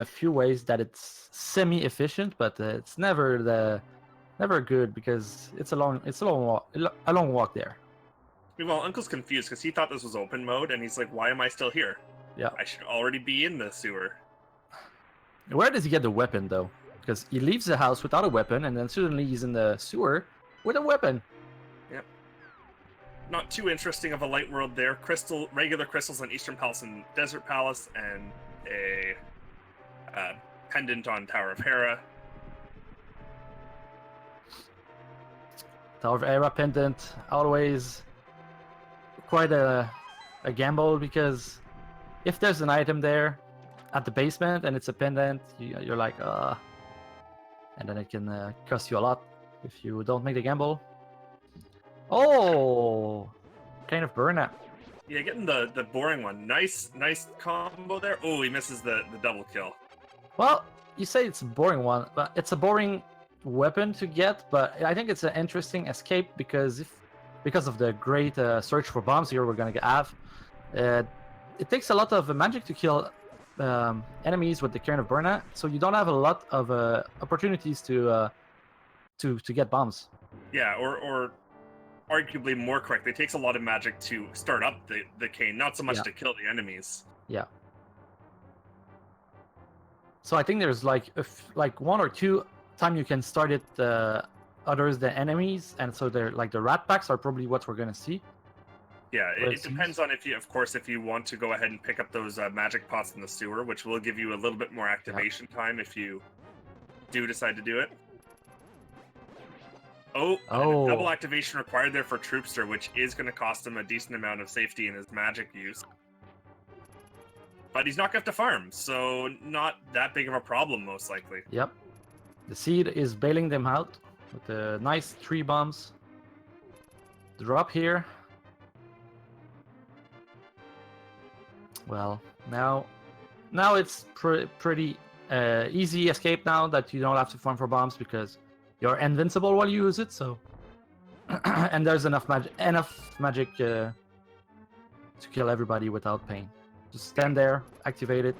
a few ways that it's semi-efficient, but it's never good because it's a long walk there. Meanwhile, Uncle's confused because he thought this was open mode, and he's like, "Why am I still here? Yeah. I should already be in the sewer." Where does he get the weapon though? Because he leaves the house without a weapon, and then suddenly he's in the sewer with a weapon. Yep. Not too interesting of a light world there. Regular crystals on Eastern Palace and Desert Palace, and a pendant on Tower of Hera. Tower of Hera pendant, always quite a gamble, because if there's an item there at the basement and it's a pendant, you're like, and then it can cost you a lot if you don't make the gamble. Oh, kind of burnout. Yeah, getting the boring one. Nice combo there. Oh, he misses the double kill. Well, you say it's a boring one, but it's a boring weapon to get, but I think it's an interesting escape because of the great search for bombs here we're gonna have. It takes a lot of magic to kill enemies with the Cairn of Burna, so you don't have a lot of opportunities to get bombs. Yeah, or arguably more correct, it takes a lot of magic to start up the cane, not so much to kill the enemies. Yeah. So I think there's like one or two time you can start it others than enemies, and so they're like the rat packs are probably what we're gonna see. Yeah, it depends on if you want to go ahead and pick up those magic pots in the sewer, which will give you a little bit more activation time if you do decide to do it. Oh, double activation required there for Troupster, which is going to cost him a decent amount of safety in his magic use. But he's not going to have to farm, so not that big of a problem, most likely. Yep. The seed is bailing them out with the nice 3 bombs. Drop here. Well, now it's pretty easy escape now that you don't have to farm for bombs because you're invincible while you use it. So, and there's enough magic to kill everybody without pain. Just stand there, activate it,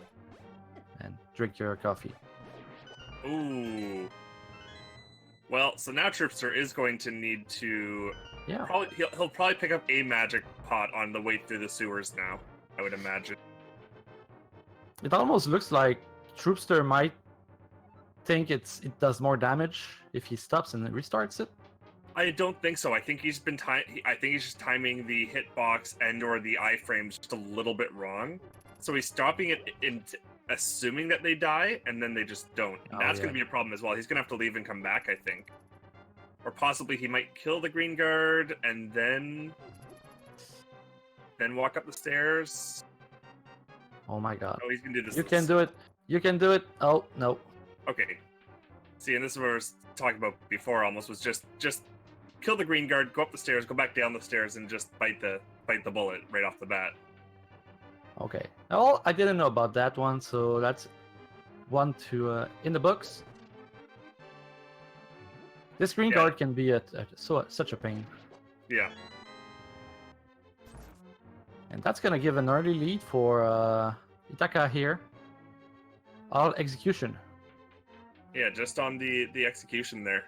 and drink your coffee. Ooh. Well, so now Troupster is going to need to. Yeah. He'll probably pick up a magic pot on the way through the sewers now, I would imagine. It almost looks like Troupster might think it does more damage if he stops and then restarts it. I don't think so. I think he's just timing the hitbox and/or the iframes just a little bit wrong. So he's stopping it in assuming that they die, and then they just don't. That's going to be a problem as well. He's going to have to leave and come back, I think. Or possibly he might kill the green guard and then walk up the stairs. Oh my god. Oh, he's going to do this. You can do it. You can do it. Oh, no. Okay. See, and this is what I was talking about before almost, was just kill the green guard, go up the stairs, go back down the stairs, and just bite the bullet right off the bat. Okay. Oh, I didn't know about that one, so that's one to in the books. This green guard can be such a pain. Yeah. And that's gonna give an early lead for Hitaka here. All execution. Yeah, just on the execution there.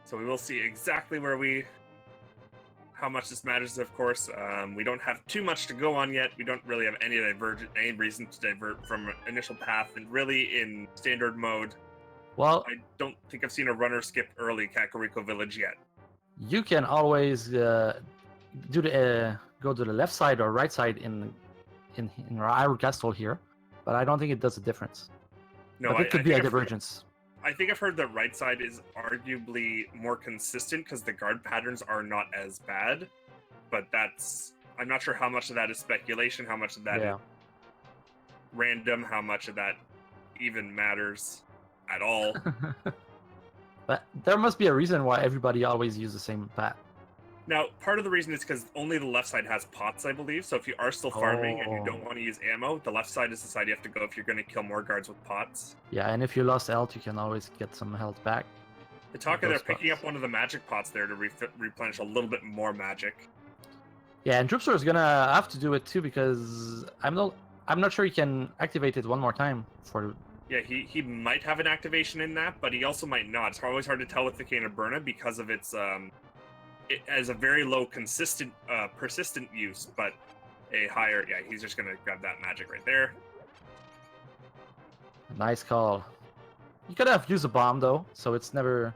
So we will see exactly how much this matters, of course. We don't have too much to go on yet. We don't really have any reason to divert from initial path, and really in standard mode. Well, I don't think I've seen a runner skip early Kakariko Village yet. You can always go to the left side or right side in Iron Castle here, but I don't think it does a difference. No, but it could be a divergence. I think I've heard the right side is arguably more consistent because the guard patterns are not as bad, but I'm not sure how much of that is speculation, how much of that is random, how much of that even matters at all. But there must be a reason why everybody always uses the same path. Now, part of the reason is because only the left side has pots, I believe. So if you are still farming and you don't want to use ammo, the left side is the side you have to go if you're going to kill more guards with pots. Yeah, and if you lost health, you can always get some health back. Hitaka, they're picking up one of the magic pots there to replenish a little bit more magic. Yeah, and Troupster is gonna have to do it too because I'm I'm not sure he can activate it one more time for. Yeah, he might have an activation in that, but he also might not. It's always hard to tell with the Cane of Burna because of its it has a very low persistent use, but a higher. Yeah, he's just gonna grab that magic right there. Nice call. You could have used a bomb though, so it's never.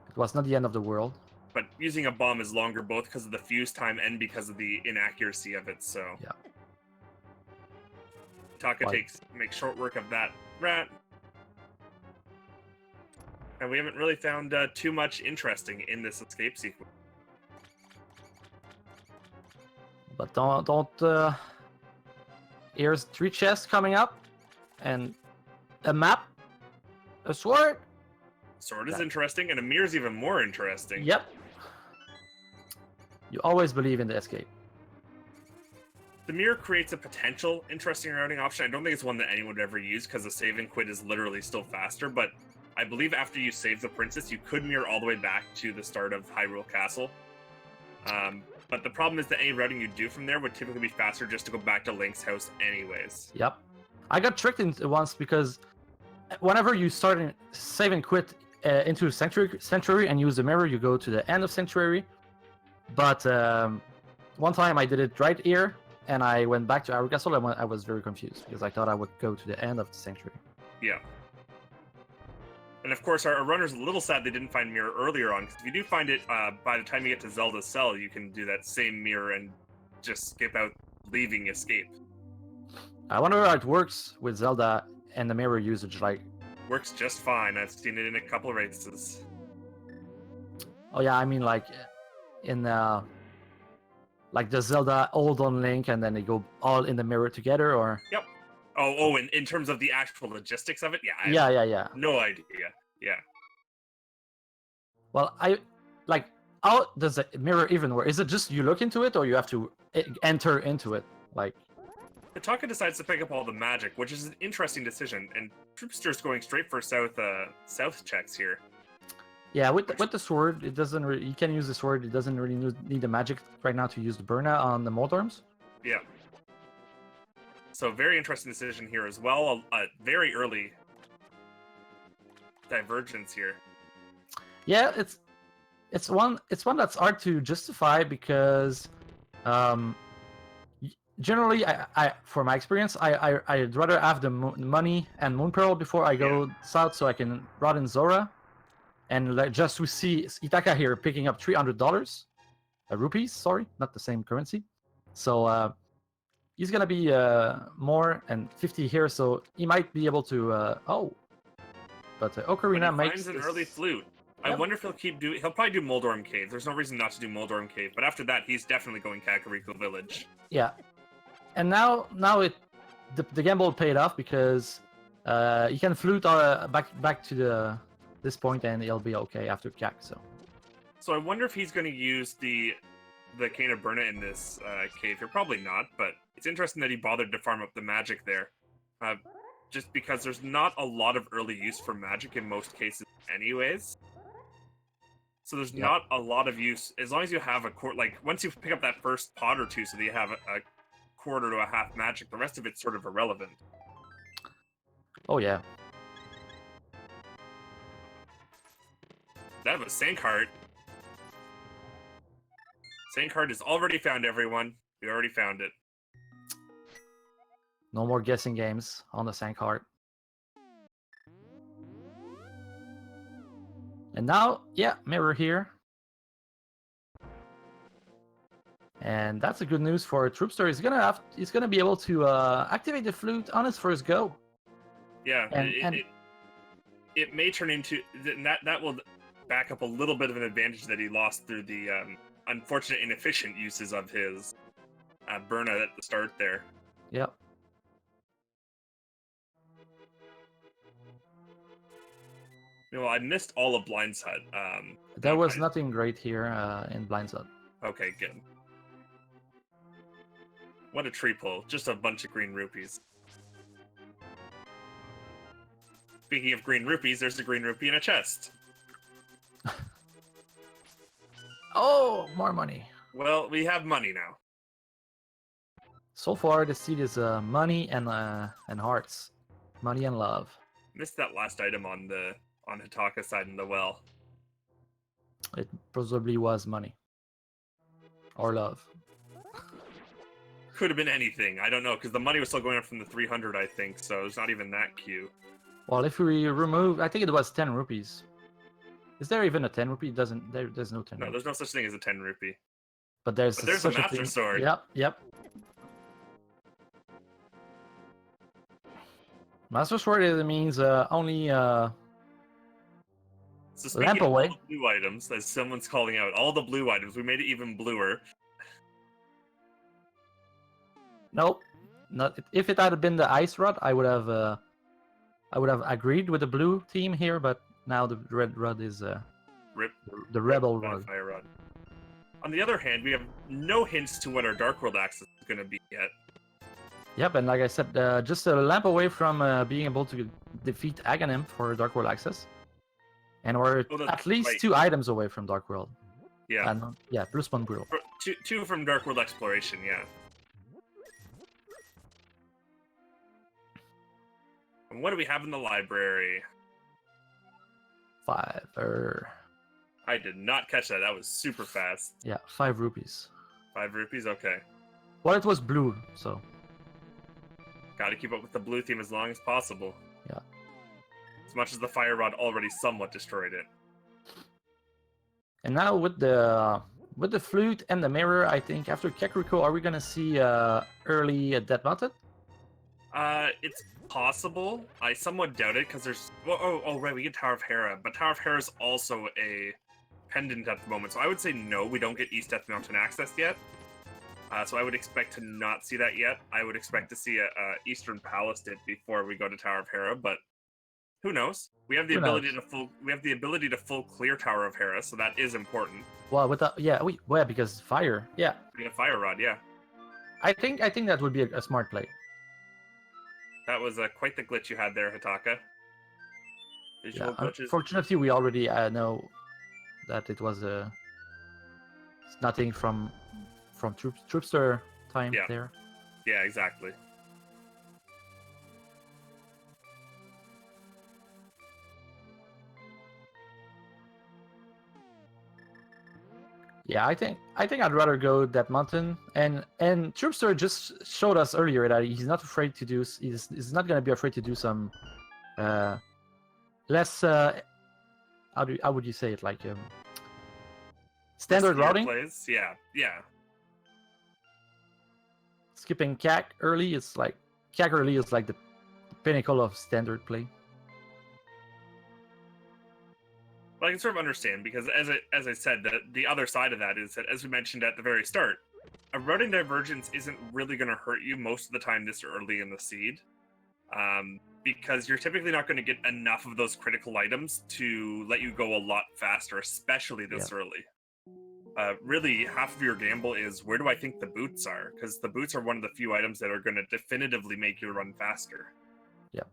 It was not the end of the world. But using a bomb is longer, both because of the fuse time and because of the inaccuracy of it. So Yeah. Hitaka makes short work of that rat. And we haven't really found too much interesting in this escape sequence. But don't. Here's 3 chests coming up, and a map, a sword. Sword is interesting, and a mirror's even more interesting. Yep. You always believe in the escape. The mirror creates a potential interesting routing option. I don't think it's one that anyone would ever use because the save and quit is literally still faster, but I believe after you save the princess, you could mirror all the way back to the start of Hyrule Castle. But the problem is that any routing you do from there would typically be faster just to go back to Link's house anyways. Yep. I got tricked into once because whenever you start in save and quit into Sanctuary and use the mirror, you go to the end of Sanctuary. But one time I did it right here, and I went back to Hyrule Castle, and I was very confused because I thought I would go to the end of the Sanctuary. Yeah. And of course, our runner's a little sad they didn't find mirror earlier on, because if you do find it, by the time you get to Zelda's cell, you can do that same mirror and just skip out leaving escape. I wonder how it works with Zelda and the mirror usage. Like, works just fine. I've seen it in a couple of races. oh yeah, I mean like in like the Zelda old on Link, and then they go all in the mirror together, or Yep. Oh, in terms of the actual logistics of it, yeah. Yeah. No idea. Yeah. Well, how does the mirror even work? Is it just you look into it, or you have to enter into it? Like, Hitaka decides to pick up all the magic, which is an interesting decision, and Troupster's going straight for south checks here. yeah, with the sword, it doesn't really. You can use the sword. It doesn't really need the magic right now to use the Burna on the Moldorms. Yeah. So very interesting decision here as well. A very early divergence here. Yeah, it's one that's hard to justify because generally I for my experience I'd rather have the money and Moon Pearl before I go south, so I can rot in Zora, and just we see Hitaka here picking up $300 rupees. Sorry, not the same currency. So he's gonna be more and 50 here, so he might be able to. But Ocarina makes an early flute. Yep. I wonder if he'll probably do Moldorm Cave. There's no reason not to do Moldorm Cave, but after that, he's definitely going Kakariko Village. Yeah, and now the gamble paid off because he can flute back to this point, and he'll be okay after Kak. So I wonder if he's going to use the Cane of Burna in this cave here. Probably not, but it's interesting that he bothered to farm up the magic there. Just because there's not a lot of early use for magic in most cases anyways. So there's not a lot of use. As long as you have once you pick up that first pot or two so that you have a quarter to a half magic, the rest of it's sort of irrelevant. Oh yeah. That was Sankheart. Sankheart is already found, everyone. We already found it. No more guessing games on the Sankheart. And now, mirror here. And that's a good news for Troupster. He's gonna be able to activate the flute on his first go. Yeah, it may turn into that will back up a little bit of an advantage that he lost through the unfortunate inefficient uses of his Burna at the start there. Yep. Well, I missed all of Blindside. There was nothing great here in Blindside. Okay, good. What a tree pull. Just a bunch of green rupees. Speaking of green rupees, there's a green rupee in a chest. Oh, more money. Well, we have money now. So far, the seed is money and hearts, money and love. Missed that last item on Hitaka's side in the well. It probably was money or love. Could have been anything. I don't know, because the money was still going up from the 300, I think, so it's not even that queue. Well, if we remove, I think it was 10 rupees. Is there even a 10 rupee? There's no 10 No, rupee. there's no such thing as a 10 rupee. But there's a such Master thing. Sword. Yep. Master Sword means only So speaking lamp of away. all the blue items, as someone's calling out, all the blue items, we made it even bluer. Nope. Not if it had been the ice rod, I would have agreed with the blue team here, but now the red rod is Rip. the rebel Rip, rod. Fire rod. On the other hand, we have no hints to what our Dark World access is going to be yet. Yep, and like I said, just a lamp away from being able to defeat Aghanim for Dark World access. And we're at least 2 items away from Dark World. Yeah. Yeah, plus 1 Grill. Two from Dark World Exploration, yeah. And what do we have in the library? 5. I did not catch that. That was super fast. Yeah, 5 rupees. 5 rupees? Okay. Well, it was blue, so. Gotta keep up with the blue theme as long as possible. Yeah. As much as the fire rod already somewhat destroyed it. And now with the flute and the mirror, I think after Kakariko, are we gonna see early Death Mountain? It's possible. I somewhat doubt it because there's. Oh, right. We get Tower of Hera, but Tower of Hera is also a pendant at the moment. So I would say no. We don't get East Death Mountain access yet. So I would expect to not see that yet. I would expect to see a Eastern Palace dip before we go to Tower of Hera, but who knows? We have the ability to full clear Tower of Hera, so that is important. Well, with because fire. Yeah. We have Fire Rod, yeah. I think that would be a smart play. That was quite the glitch you had there, Hitaka. Visual glitches. Unfortunately, we already know that it was nothing from Troupster time there. Yeah, exactly. Yeah, I think I'd rather go that mountain, and Troupster just showed us earlier that he's not afraid to do. He's not gonna be afraid to do some less. How would you say it? Like standard routing. Plays. Yeah. Skipping CAC early is like the pinnacle of standard play. Well, I can sort of understand because, as I said, the other side of that is that, as we mentioned at the very start, a routing divergence isn't really going to hurt you most of the time this early in the seed, because you're typically not going to get enough of those critical items to let you go a lot faster, especially this early. Really, half of your gamble is where do I think the boots are, because the boots are one of the few items that are going to definitively make you run faster. Yeah.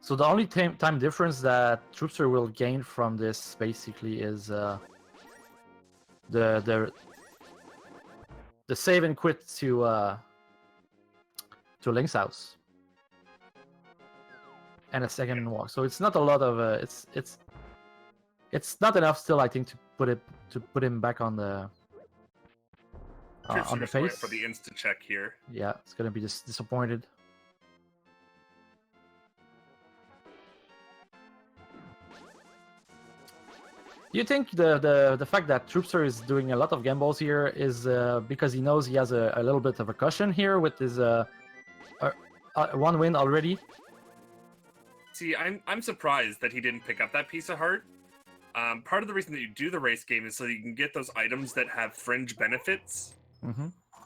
So the only time difference that Troupster will gain from this basically is the save and quit to Link's house and a second walk. So it's not a lot of it's not enough still, I think, to put him back on the face for the instant check here. Yeah, it's gonna be disappointed. Do you think the fact that Troupster is doing a lot of gambles here is because he knows he has a little bit of a cushion here with his one win already? See, I'm surprised that he didn't pick up that piece of heart. Part of the reason that you do the race game is so that you can get those items that have fringe benefits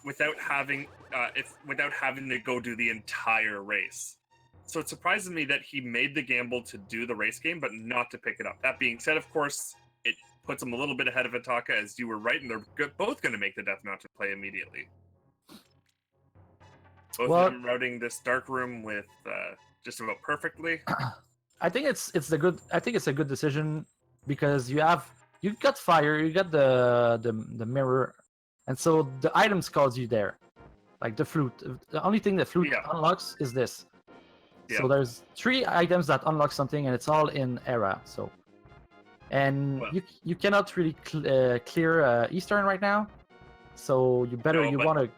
without having to go do the entire race. So it surprises me that he made the gamble to do the race game, but not to pick it up. That being said, of course, it puts him a little bit ahead of Hitaka, as you were right, and they're both going to make the Death Mountain play immediately. Both of them routing this dark room with just about perfectly. I think it's a good decision because you have you got fire, you got the mirror, and so the items calls you there, like the flute. The only thing the flute unlocks is this. So there's 3 items that unlock something, and it's all in era. So, and you cannot really clear Eastern right now. So you want to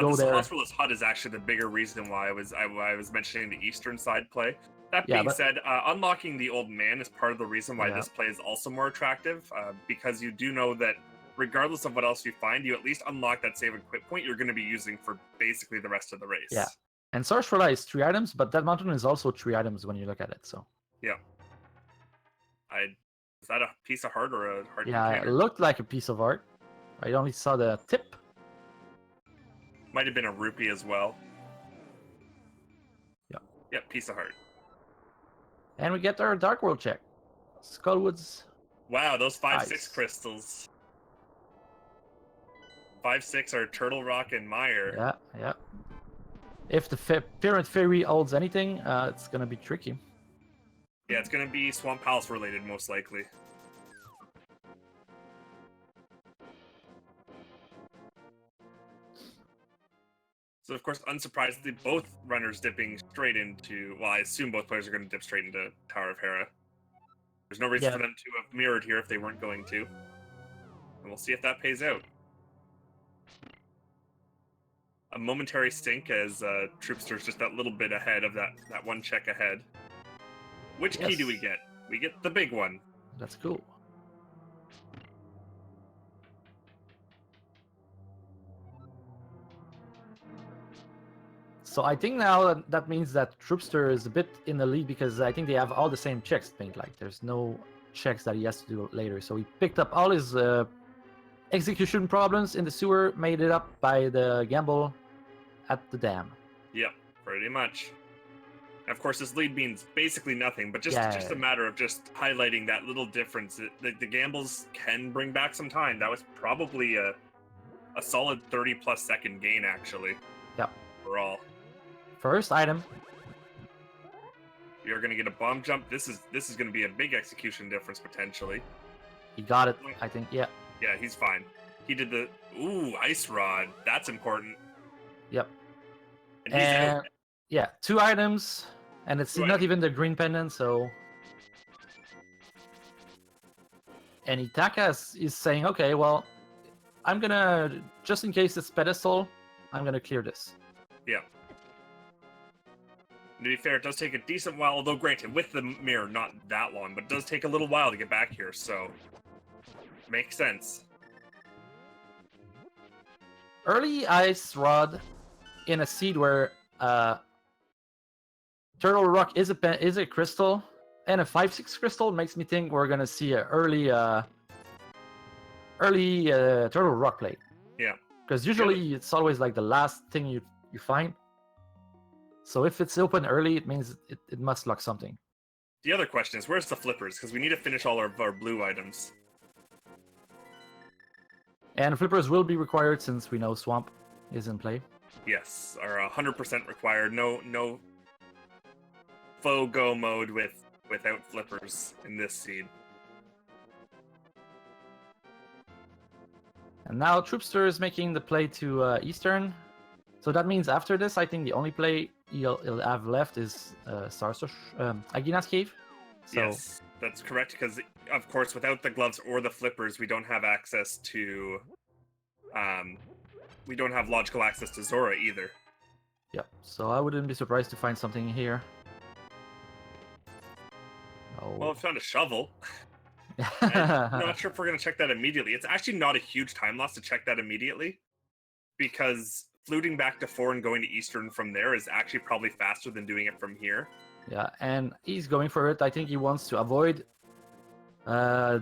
go the there. Hospitalist Hut is actually the bigger reason why I was mentioning the Eastern side play. That being said, unlocking the Old Man is part of the reason why this play is also more attractive, because you do know that regardless of what else you find, you at least unlock that save and quit point you're going to be using for basically the rest of the race. Yeah, and Source for Light is 3 items, but that mountain is also 3 items when you look at it. So yeah, is that a piece of heart or a heart? Yeah, container? it looked like a piece of art. I only saw the tip. Might have been a rupee as well. Yeah. Yep, piece of heart. And we get our Dark World check. Skullwoods. Wow, those 5/6 crystals. 5/6 are Turtle Rock and Mire. Yeah. If the Pyramid Fairy holds anything, it's gonna be tricky. Yeah, it's gonna be Swamp Palace related, most likely. So, of course, unsurprisingly, both runners dipping straight into... Well, I assume both players are going to dip straight into Tower of Hera. There's no reason for them to have mirrored here if they weren't going to. And we'll see if that pays out. A momentary sync as Troupster's just that little bit ahead of that one check ahead. Which key do we get? We get the big one. That's cool. So I think now that means that Troupster is a bit in the lead because I think they have all the same checks. Like there's no checks that he has to do later. So he picked up all his execution problems in the sewer, made it up by the gamble at the dam. Yep, pretty much. Of course, this lead means basically nothing, but just a matter of just highlighting that little difference. The gambles can bring back some time. That was probably a solid 30+ second gain, actually. Yep. Overall. First item. You're going to get a bomb jump. This is going to be a big execution difference, potentially. He got it, I think, yeah. Yeah, he's fine. He did the... Ooh, Ice Rod. That's important. Yep. And yeah, 2 items, and it's not even the green pendant, so... And Hitaka is saying, okay, well, I'm gonna... Just in case it's pedestal, I'm gonna clear this. Yeah. To be fair, it does take a decent while, although granted, with the mirror, not that long, but it does take a little while to get back here, so... Makes sense. Early Ice Rod in a seed where Turtle Rock is a crystal, and a 5/6 crystal makes me think we're gonna see an early Turtle Rock play. Yeah. Because usually it's always like the last thing you find. So if it's open early, it means it must lock something. The other question is, where's the flippers? Because we need to finish all our blue items. And flippers will be required since we know Swamp is in play. Yes, are 100% required. No faux go mode without flippers in this seed. And now Troupster is making the play to Eastern. So that means after this, I think the only play he'll have left is Agina's Cave. So... Yes, that's correct, because, of course, without the gloves or the flippers, we don't have access to... we don't have logical access to Zora either. Yep, so I wouldn't be surprised to find something here. Oh. Well, I found a shovel. I'm not sure if we're going to check that immediately. It's actually not a huge time loss to check that immediately, because fluting back to 4 and going to Eastern from there is actually probably faster than doing it from here. Yeah, and he's going for it. I think he wants to avoid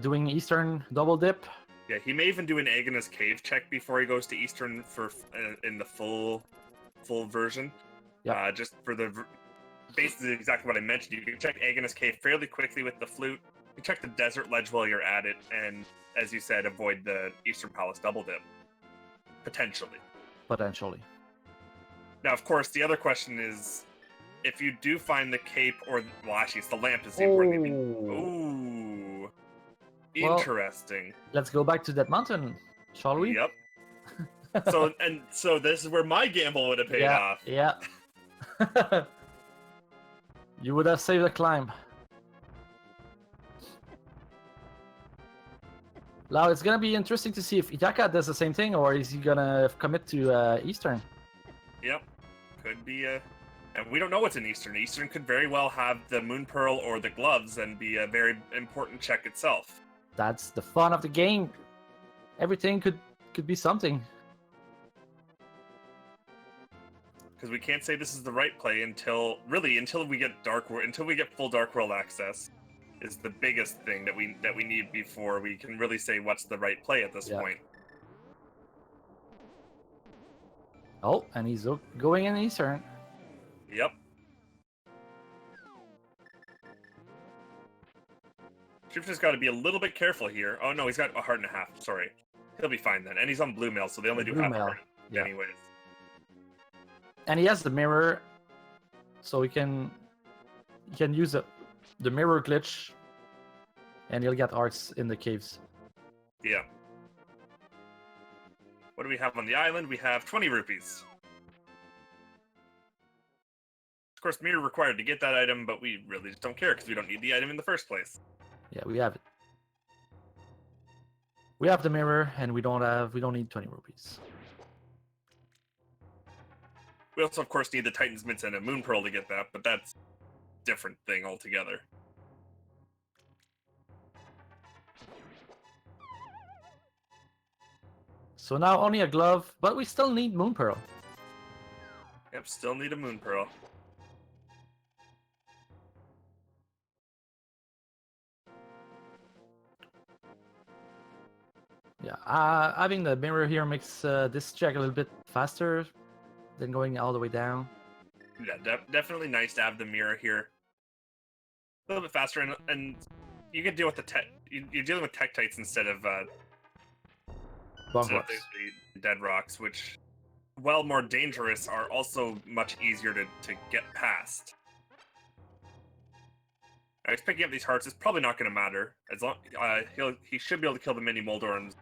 doing Eastern double dip. Yeah, he may even do an Agina's Cave check before he goes to Eastern for in the full version. Yeah. Just for the... Basically exactly what I mentioned. You can check Agina's Cave fairly quickly with the flute. You can check the desert ledge while you're at it, and, as you said, avoid the Eastern Palace double dip. Potentially. Now, of course, the other question is, if you do find the cape, or... Well, actually, it's the lamp is the important thing. Ooh. Well, interesting. let's go back to that mountain, shall we? Yep. So this is where my gamble would have paid off. Yeah. You would have saved the climb. Now it's gonna be interesting to see if Hitaka does the same thing, or is he gonna commit to Eastern? Yep. Could be a... And we don't know what's in Eastern. Eastern could very well have the Moon Pearl or the gloves and be a very important check itself. That's the fun of the game. Everything could be something. Because we can't say this is the right play until we get full Dark World access. Is the biggest thing that we need before we can really say what's the right play at this point. Oh, and he's going in Eastern. Yep. Troupster's got to be a little bit careful here. Oh no, he's got a heart and a half. Sorry. He'll be fine then. And he's on blue mail, so they only do half a heart anyways. And he has the mirror, so he can use the mirror glitch, and he'll get hearts in the caves. Yeah. What do we have on the island? We have 20 rupees. Of course, mirror required to get that item, but we really just don't care because we don't need the item in the first place. Yeah, we have it. We have the mirror, and we don't need 20 rupees. We also, of course, need the Titan's Mitts and a Moon Pearl to get that, but that's a different thing altogether. So now only a glove, but we still need Moon Pearl. Yep, still need a Moon Pearl. Yeah, having the mirror here makes this check a little bit faster than going all the way down. Yeah, definitely nice to have the mirror here. A little bit faster, and you can deal with the tech. You're dealing with Tektites instead of the dead rocks, which, while more dangerous, are also much easier to get past. He's picking up these hearts. It's probably not going to matter as long he should be able to kill the mini Moldorms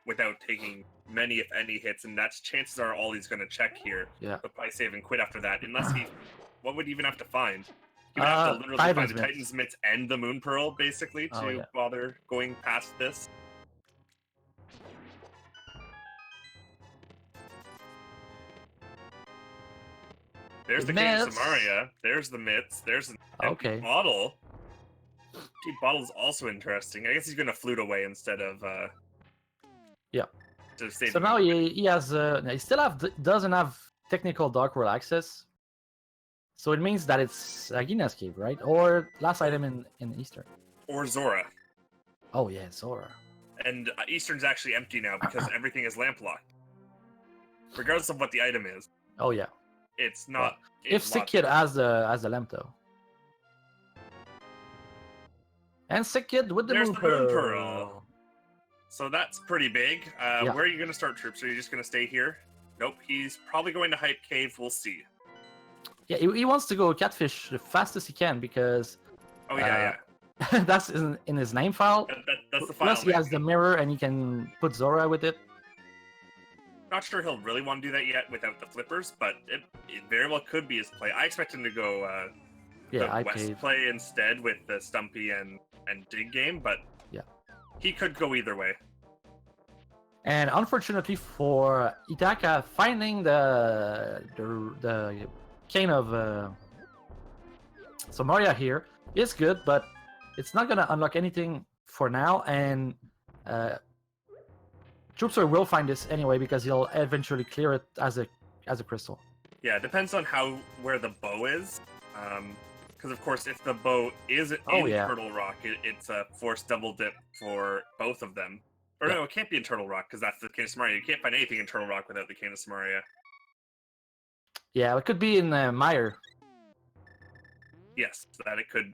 without taking many, if any, hits, and that's chances are all he's going to check here. Yeah. But probably save and quit after that, unless he. What would he even have to find? He would have to literally find the Titan's Mitts and the Moon Pearl, basically, to bother going past this. There's the King of Samaria. There's the Mitts. There's an empty bottle. Empty bottle's also interesting. I guess he's going to flute away instead of. Yeah. So now he has. He still doesn't have technical Dark World access. So it means that it's Agina's cave, right? Or last item in Eastern. Or Zora. Oh yeah, Zora. And Eastern's actually empty now because everything is lamp locked. Regardless of what the item is. Oh yeah. It's not. If Sick Kid has the lamp though. And Sick Kid with the Moon Pearl. So that's pretty big. Where are you going to start, Troops? Are you just going to stay here? Nope. He's probably going to Hype Cave. We'll see. Yeah, he wants to go catfish the fastest he can because. Oh yeah. That's in his name file. That's the file. Plus, he has the mirror and he can put Zora with it. Not sure he'll really want to do that yet without the flippers, but it very well could be his play. I expect him to go the West play instead with the Stumpy and Dig game, but he could go either way. And unfortunately for Hitaka, finding the cane of Samaria here is good, but it's not gonna unlock anything for now, and Troupster will find this anyway because he'll eventually clear it as a crystal. Yeah, it depends on where the bow is. Because of course, if the bow is in Turtle Rock, it's a forced double dip for both of them. Or no, it can't be in Turtle Rock because that's the Cane of Samaria. You can't find anything in Turtle Rock without the Cane of Samaria. Yeah, it could be in Mire. Yes, that it could.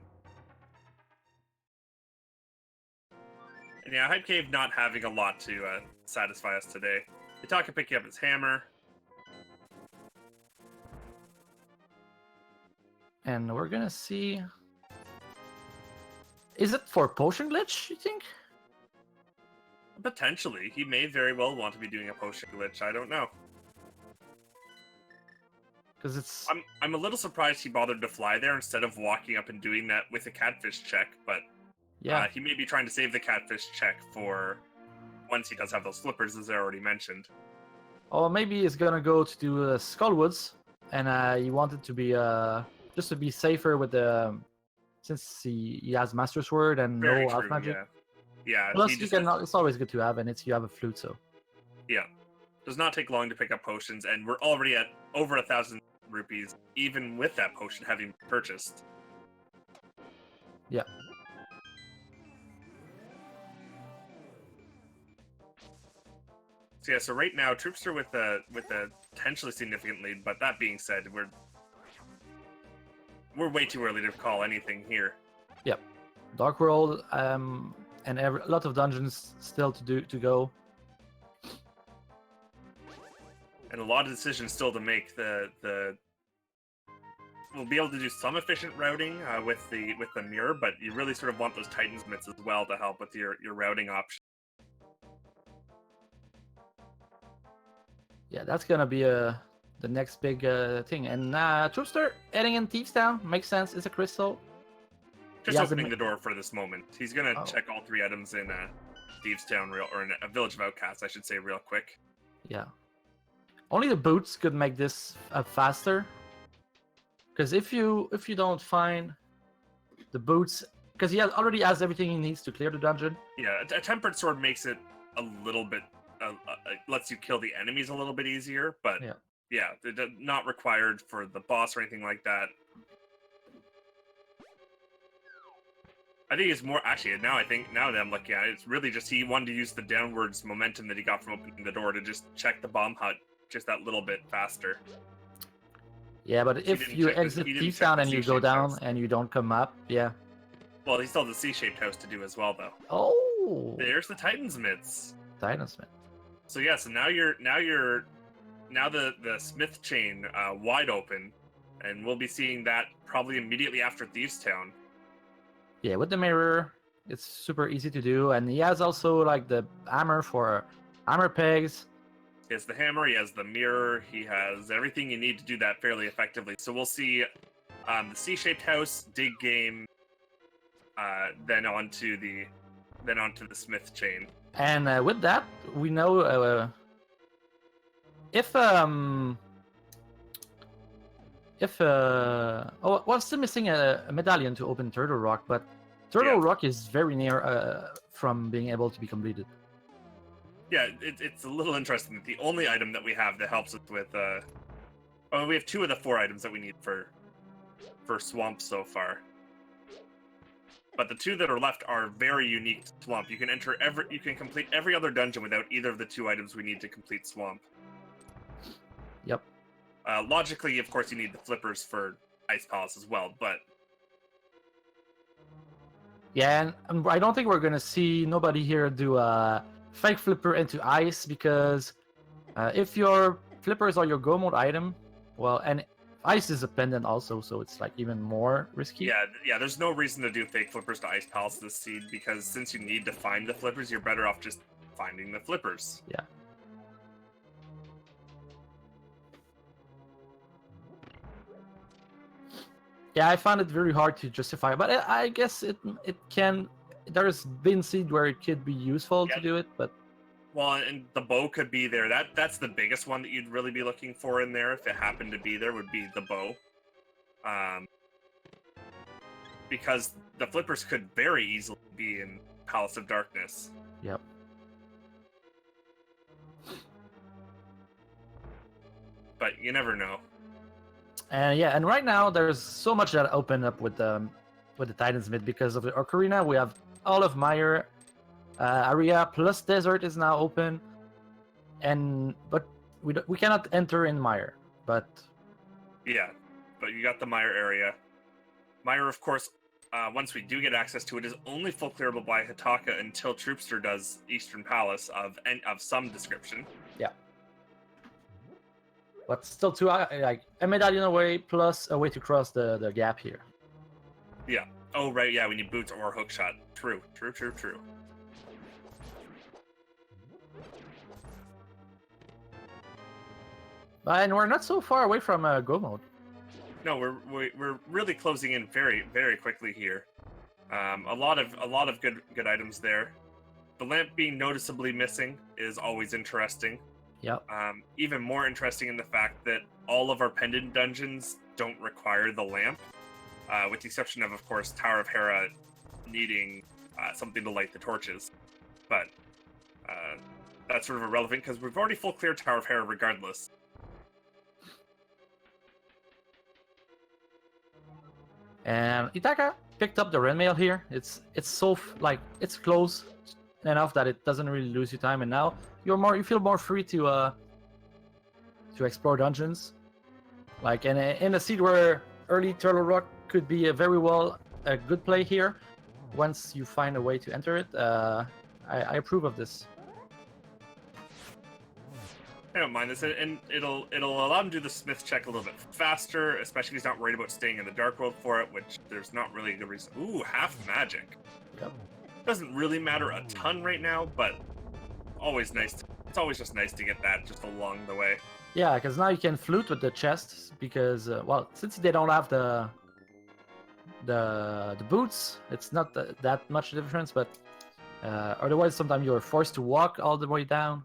And yeah, Hype Cave not having a lot to satisfy us today. Hitaka picking up his hammer. And we're gonna see. Is it for potion glitch, you think? Potentially, he may very well want to be doing a potion glitch. I don't know. Because it's I'm a little surprised he bothered to fly there instead of walking up and doing that with a catfish check. But yeah. he may be trying to save the catfish check for once he does have those flippers, as I already mentioned. Or maybe he's gonna go to do Skullwoods, and he wanted to be just to be safer with the since he has Master Sword and Very no true. Elf Magic. Yeah. Plus, He you just can. It's always good to have, and you have a flute, so. Yeah. Does not take long to pick up potions, and we're already at over 1,000 rupees, even with that potion having purchased. Yeah. So yeah, so right now, Troupster with a potentially significant lead, but that being said, we're way too early to call anything here. Yep. Dark World, and a lot of dungeons still to go. And a lot of decisions still to make. We'll be able to do some efficient routing with the mirror, but you really sort of want those Titan's Mitts as well to help with your routing option. Yeah, that's gonna be the next big thing. And Troupster heading in Thieves Town makes sense. It's a crystal. Just opening the door for this moment. He's gonna check all 3 items in Thieves Town or in a Village of Outcasts, I should say, real quick. Yeah. Only the boots could make this faster. Because if you don't find the boots, because he already has everything he needs to clear the dungeon. Yeah, a tempered sword makes it a little bit lets you kill the enemies a little bit easier, but yeah, not required for the boss or anything like that. I think it's more actually now that I'm looking at it, it's really just he wanted to use the downwards momentum that he got from opening the door to just check the bomb hut just that little bit faster. Yeah, but if you exit Thieves Town and you go down and you don't come up, yeah. Well, he still has the C-shaped house to do as well, though. Oh, there's the Titan's Mitts. Titan's Mitt. So yeah, so now the Smith chain wide open, and we'll be seeing that probably immediately after Thieves Town. Yeah, with the mirror, it's super easy to do, and he has also like the hammer for hammer pegs. He has the hammer, he has the mirror, he has everything you need to do that fairly effectively. So we'll see the C-shaped house, dig game, then onto the Smith chain. And with that, we know if well, I'm still missing a medallion to open Turtle Rock, but Turtle Rock is very near from being able to be completed. Yeah, it's a little interesting that the only item that we have that helps us with we have 2 of the 4 items that we need for Swamp so far. But the 2 that are left are very unique to Swamp. You can complete every other dungeon without either of the 2 items we need to complete Swamp. Yep. Logically, of course, you need the flippers for Ice Palace as well, but yeah, and I don't think we're gonna see nobody here do a fake flipper into ice, because if your flippers are your go mode item, well, and ice is a pendant also, so it's like even more risky. Yeah, there's no reason to do fake flippers to Ice Palace this seed, because since you need to find the flippers, you're better off just finding the flippers. Yeah. Yeah, I found it very hard to justify, but I guess it can. There's been seed where it could be useful to do it, but well, and the bow could be there. That's the biggest one that you'd really be looking for in there if it happened to be there. Would be the bow, because the flippers could very easily be in Palace of Darkness. Yep. But you never know. And yeah, and right now there's so much that opened up with the Titan's Mid because of the Ocarina. We have all of Mire area plus Desert is now open, but we cannot enter in Mire. But yeah, but you got the Mire area. Mire, of course, once we do get access to it, is only full clearable by Hitaka until Troupster does Eastern Palace of some description. Yeah. But still, like a medallion away plus a way to cross the gap here. Yeah. Oh right. Yeah. We need boots or hookshot. True. And we're not so far away from go mode. No, we're really closing in very quickly here. A lot of good items there. The lamp being noticeably missing is always interesting. Yep. Even more interesting in the fact that all of our pendant dungeons don't require the lamp, with the exception of course, Tower of Hera needing something to light the torches. But that's sort of irrelevant because we've already full cleared Tower of Hera regardless. And Hitaka picked up the red mail here. It's so it's close enough that it doesn't really lose you time, and now you feel more free to explore dungeons. Like in a seed where early Turtle Rock could be a good play here. Once you find a way to enter it, I approve of this. I don't mind this, and it'll allow him to do the Smith check a little bit faster, especially if he's not worried about staying in the Dark World for it, which there's not really a good reason. Ooh, half magic. Yep. Doesn't really matter a ton right now, but always nice. It's always just nice to get that just along the way. Yeah, because now you can flute with the chests because well, since they don't have the boots, it's not that much difference. But otherwise, sometimes you're forced to walk all the way down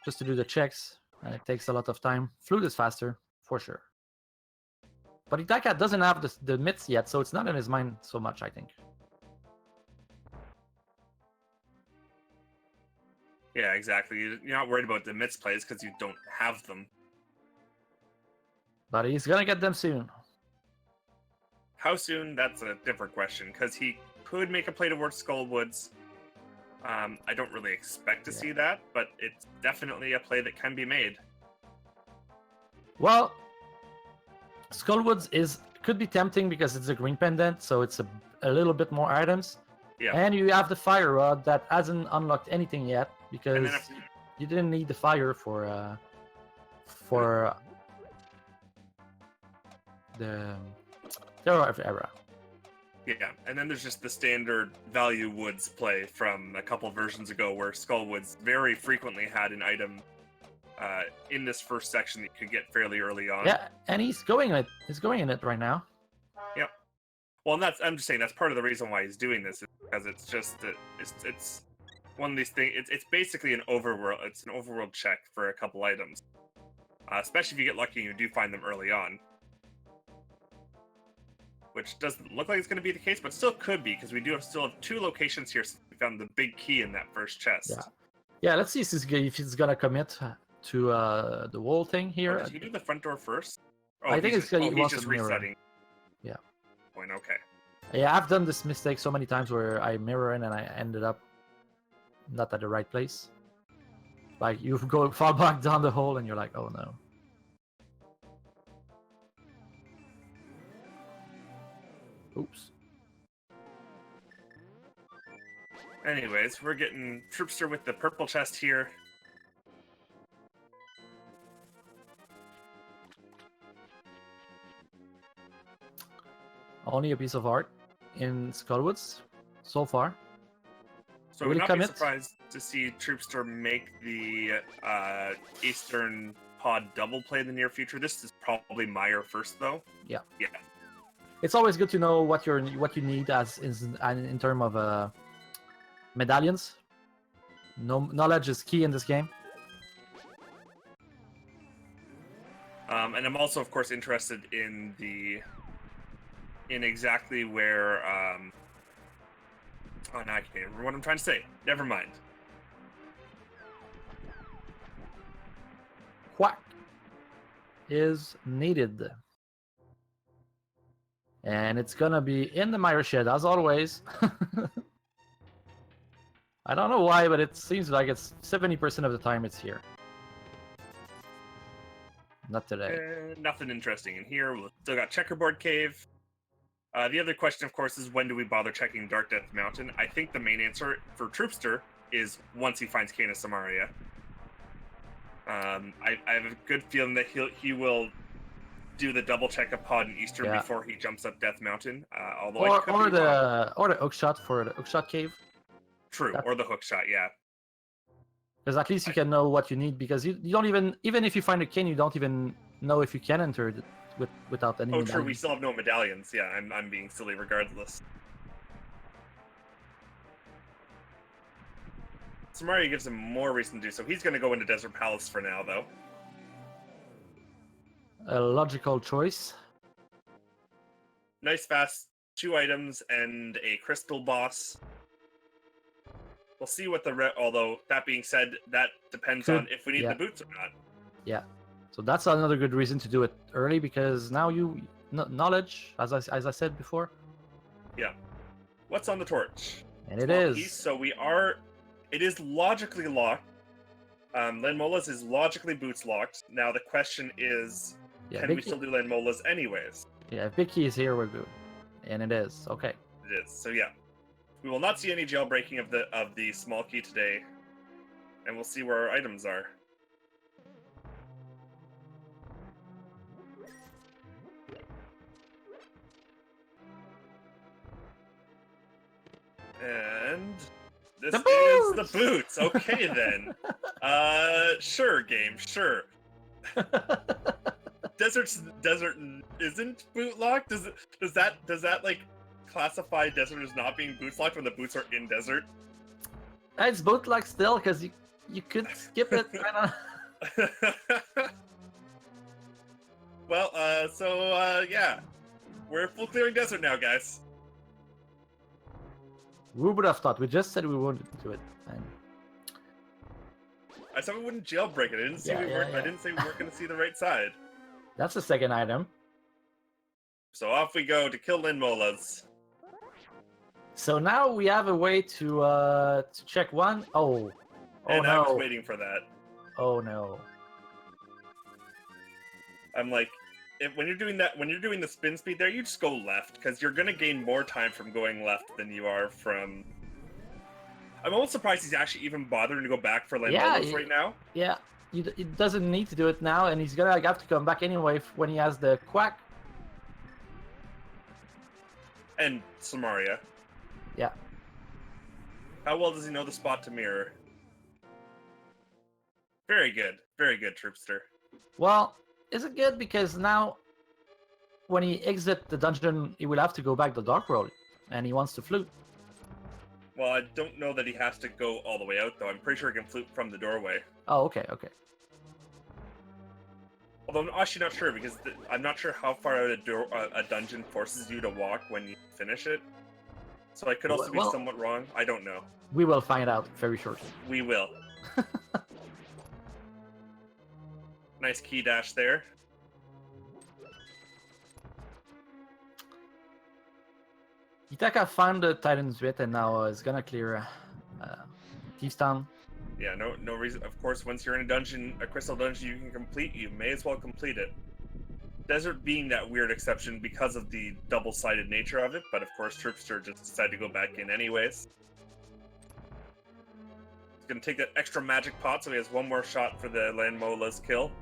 just to do the checks, and it takes a lot of time. Flute is faster for sure, but Hitaka doesn't have the mitts yet, so it's not in his mind so much, I think. Yeah, exactly. You're not worried about the mitts plays because you don't have them. But he's gonna get them soon. How soon? That's a different question, because he could make a play towards Skullwoods. I don't really expect to see that, but it's definitely a play that can be made. Well, Skullwoods could be tempting because it's a green pendant, so it's a little bit more items. Yeah. And you have the fire rod that hasn't unlocked anything yet because you didn't need the fire for the Tower of Hera. Yeah, and then there's just the standard value woods play from a couple versions ago where Skullwoods very frequently had an item in this first section that you could get fairly early on. Yeah, and he's going in it right now. Yep. Well, and I'm just saying that's part of the reason why he's doing this, is because it's just that it's one of these things. It's basically an overworld. It's an overworld check for a couple items, especially if you get lucky and you do find them early on. Which doesn't look like it's going to be the case, but still could be, because we still have 2 locations here since we found the big key in that first chest. Yeah. Let's see if he's gonna commit to the wall thing here. Did he do the front door first? Oh, I think he's just resetting. Yeah. Point. Okay. Yeah, I've done this mistake so many times where I mirror in and I ended up not at the right place. Like you go far back down the hole and you're like, oh no. Oops. Anyways, we're getting Troupster with the purple chest here. Only a piece of art in Skullwoods so far. So I would not be surprised to see Troupster make the Eastern Pod double play in the near future. This is probably Meyer first, though. Yeah. Yeah. It's always good to know what you need as in terms of medallions. Knowledge is key in this game. And I'm also, of course, interested in exactly where. Oh, no, I can't remember what I'm trying to say. Never mind. Quack is needed. And it's gonna be in the Meyer shed as always. I don't know why, but it seems like it's 70% of the time it's here. Not today. Nothing interesting in here. We've still got Checkerboard Cave. The other question, of course, is when do we bother checking Dark Death Mountain? I think the main answer for Troupster is once he finds Canis Samaria. I have a good feeling that he will do the double check of Pod and Eastern before he jumps up Death Mountain. Although or the hookshot for the hookshot cave. True, or the hookshot, yeah. Because at least you can know what you need, because you don't even if you find a king, you don't even know if you can enter it without any Oh, true. We medallions. still have no medallions. Yeah, I'm being silly regardless. So Mario gives him more reason to do so. He's going to go into Desert Palace for now, though. A logical choice. Nice, fast 2 items and a crystal boss. We'll see what although, that being said, that depends on if we need the boots or not. Yeah. So that's another good reason to do it early, because now knowledge, as I said before. Yeah. What's on the torch? And it is. It is logically locked. Lanmola's is logically boots locked. Now the question is, can we still do Lanmola's anyways? Yeah, if Big Key is here, we're good. And it is. Okay. It is. So yeah. We will not see any jailbreaking of the small key today. And we'll see where our items are. And this is the boots. Okay then. Sure, game, sure. Desert isn't boot locked? Does that like classify desert as not being boots locked when the boots are in desert? It's boot locked still, because you could skip it. I don't know. Well, yeah. We're full clearing desert now, guys. Who would have thought? We just said we wouldn't do it. And... I said we wouldn't jailbreak it. I didn't say we weren't going to see the right side. That's the second item. So off we go to kill Lanmola's. So now we have a way to check one. Oh And no! I was waiting for that. Oh no! I'm like, when you're doing the spin speed there, you just go left, because you're gonna gain more time from going left than you are from. I'm almost surprised he's actually even bothering to go back for Lanmola's right now. Yeah, he doesn't need to do it now, and he's gonna have to come back anyway when he has the quack. And Samaria. Yeah. How well does he know the spot to mirror? Very good, Troupster. Well, is it good? Because now, when he exits the dungeon, he will have to go back to Dark World, and he wants to flute. Well, I don't know that he has to go all the way out, though. I'm pretty sure he can flute from the doorway. Oh, okay. Although I'm actually not sure, because I'm not sure how far out a dungeon forces you to walk when you finish it. So I could also be somewhat wrong. I don't know. We will find out very shortly. We will. Nice key dash there. Hitaka found the Titan's Wit, and now is gonna clear Thieves Town. Yeah, no reason. Of course, once you're in a dungeon, a crystal dungeon you can complete, you may as well complete it. Desert being that weird exception because of the double-sided nature of it, but of course Troupster just decided to go back in anyways. He's gonna take that extra magic pot, so he has one more shot for the Lanmola's kill.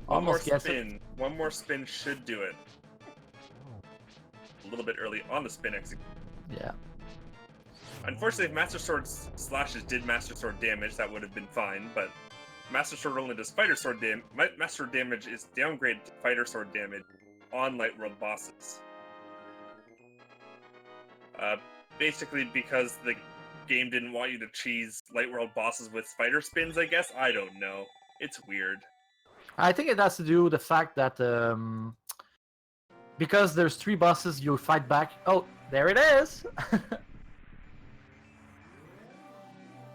One more spin should do it. A little bit early on the spin execution. Yeah. Unfortunately, if Master Sword slashes did Master Sword damage, that would have been fine, but Master Sword only does Fighter Sword damage. Master Sword damage is downgraded to Fighter Sword damage on Light World bosses. Basically because the game didn't want you to cheese Light World bosses with spider spins, I guess? I don't know. It's weird. I think it has to do with the fact that because there's 3 bosses, you fight back. Oh, there it is!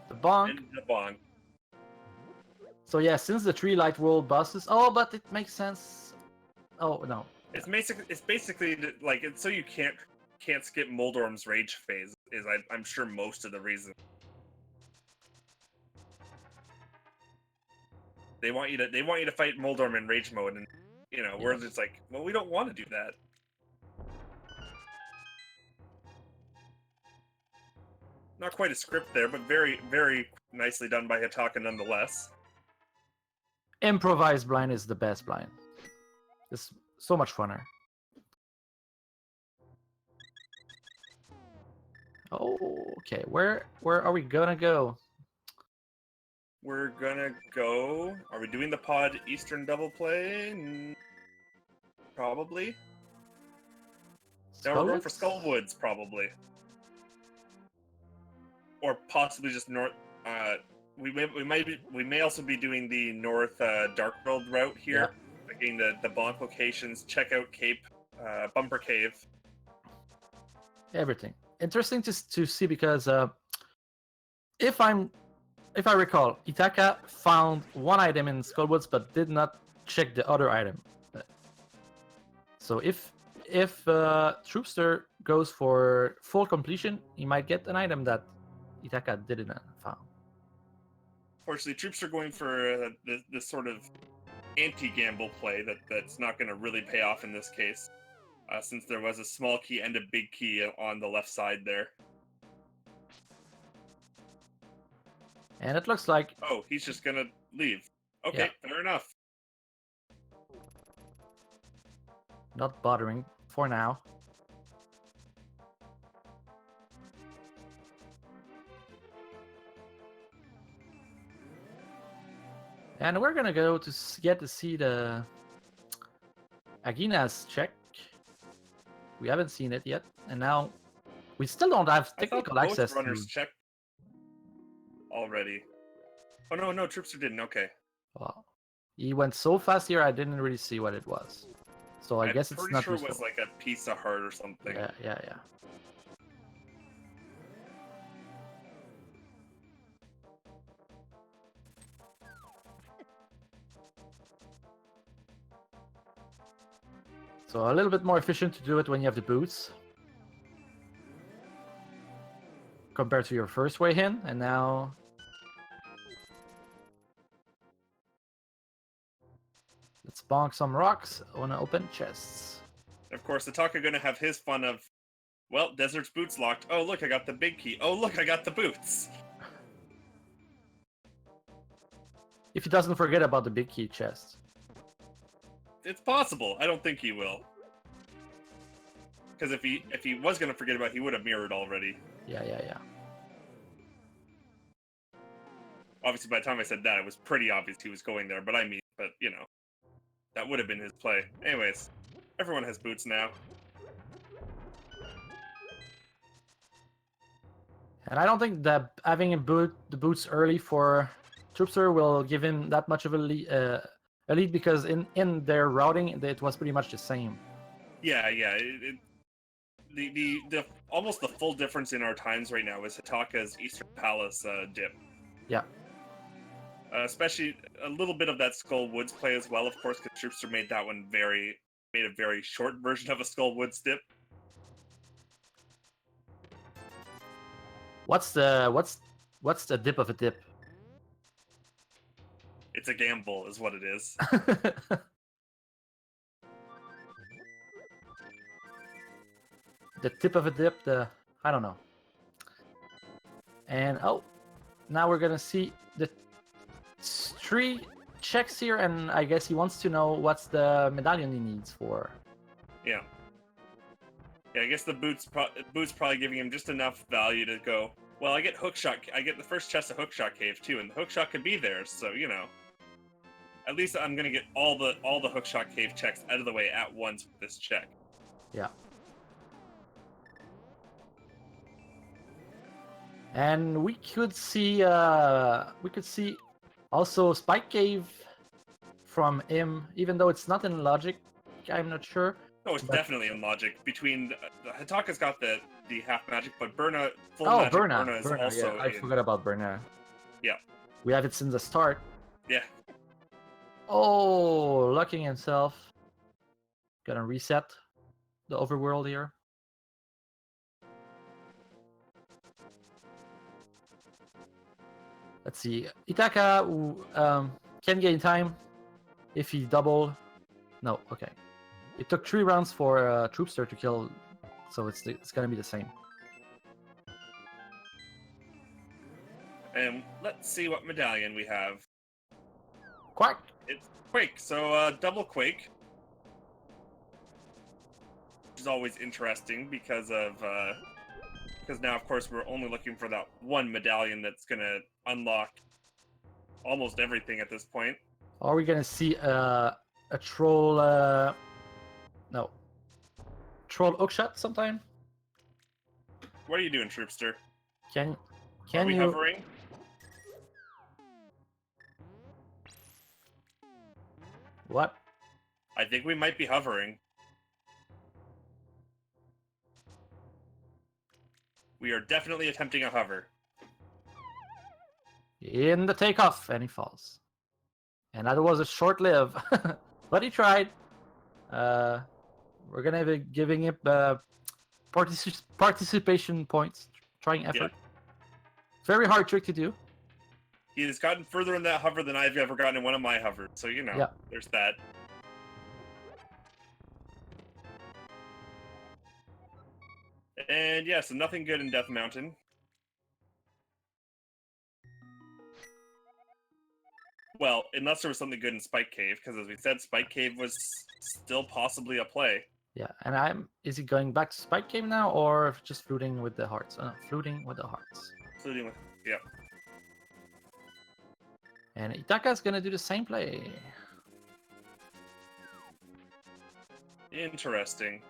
The bonk. And the bonk. So yeah, since the 3 Light World bosses... Oh, but it makes sense. Oh, no. It's basically like, it's so you can't skip Moldorm's rage phase, is I'm sure most of the reason. They want you to fight Moldorm in rage mode, and we're just like, well, we don't want to do that. Not quite a script there, but very, very nicely done by Hitaka nonetheless. Improvised blind is the best blind. It's so much funner. Oh, okay. Where are we gonna go? We're gonna go. Are we doing the pod Eastern double play? Probably. No, we're going for Skullwoods, probably. Or possibly just north. We may also be doing the north Dark World route here, getting the bonk locations. Check out Cape, Bumper Cave. Everything interesting to see because if I recall, Hitaka found one item in Skullwoods but did not check the other item. So if Troupster goes for full completion, he might get an item that Hitaka didn't found. Fortunately, troops are going for this sort of anti-gamble play that's not going to really pay off in this case, since there was a small key and a big key on the left side there. And it looks like... Oh, he's just going to leave. Okay, fair enough. Not bothering for now. And we're gonna go to get to see the Agina's check. We haven't seen it yet, and now we still don't have technical access both runners checked already. Oh no, Troupster didn't. Okay. Well, he went so fast here, I didn't really see what it was. So I guess it's not. I'm pretty sure it was like a piece of heart or something. Yeah. So a little bit more efficient to do it when you have the boots. Compared to your first way in, and now... Let's bonk some rocks on open chests. Of course, Hitaka gonna have his fun of, well, Desert's boots locked. Oh, look, I got the big key. Oh, look, I got the boots. If he doesn't forget about the big key chest. It's possible. I don't think he will. Because if he was gonna forget about it, he would have mirrored already. Yeah. Obviously, by the time I said that, it was pretty obvious he was going there. But you know, that would have been his play. Anyways, everyone has boots now. And I don't think that having the boots early for Troupster will give him that much of a lead because in their routing, it was pretty much the same. Yeah. The almost the full difference in our times right now is Hitaka's Eastern Palace dip. Yeah. Especially a little bit of that Skull Woods play as well, of course, because Troupster made a very short version of a Skull Woods dip. What's the dip of a dip? It's a gamble, is what it is. The tip of a dip, I don't know. And now we're gonna see the 3 checks here, and I guess he wants to know what's the medallion he needs for. Yeah, I guess the boots probably giving him just enough value to go, well, I get hookshot. I get the first chest of Hookshot Cave too, and the hookshot could be there, so you know. At least I'm gonna get all the Hookshot Cave checks out of the way at once with this check. Yeah. And we could see also Spike Cave from him, even though it's not in logic. I'm not sure. No, it's definitely in logic. Between Hitaka's got the half magic, but Berna Berna is also. Yeah, I forgot about Berna. Yeah. We have it since the start. Yeah. Oh, locking himself. Gonna reset the overworld here. Let's see. Hitaka can gain time if he double. No, okay. It took 3 rounds for Troupster to kill, so it's gonna be the same. And let's see what medallion we have. Quack! It's Quake, so double Quake. Which is always interesting because of Because now, of course, we're only looking for that one medallion that's going to unlock almost everything at this point. Are we gonna see a troll? No, troll hookshot sometime? What are you doing, Troupster? Can Are we you? hovering? What? I think we might be hovering. We are definitely attempting a hover. In the takeoff, and he falls. And that was a short live, but he tried. We're gonna be giving him participation points, trying effort. Yep. Very hard trick to do. He has gotten further in that hover than I've ever gotten in one of my hovers, so Yeah. there's that. And yeah, so nothing good in Death Mountain. Well, unless there was something good in Spike Cave, because as we said, Spike Cave was still possibly a play. Yeah, and is he going back to Spike Cave now, or just fluting with the hearts? Fluting with the hearts. Including with, yeah. And Hitaka's gonna do the same play. Interesting.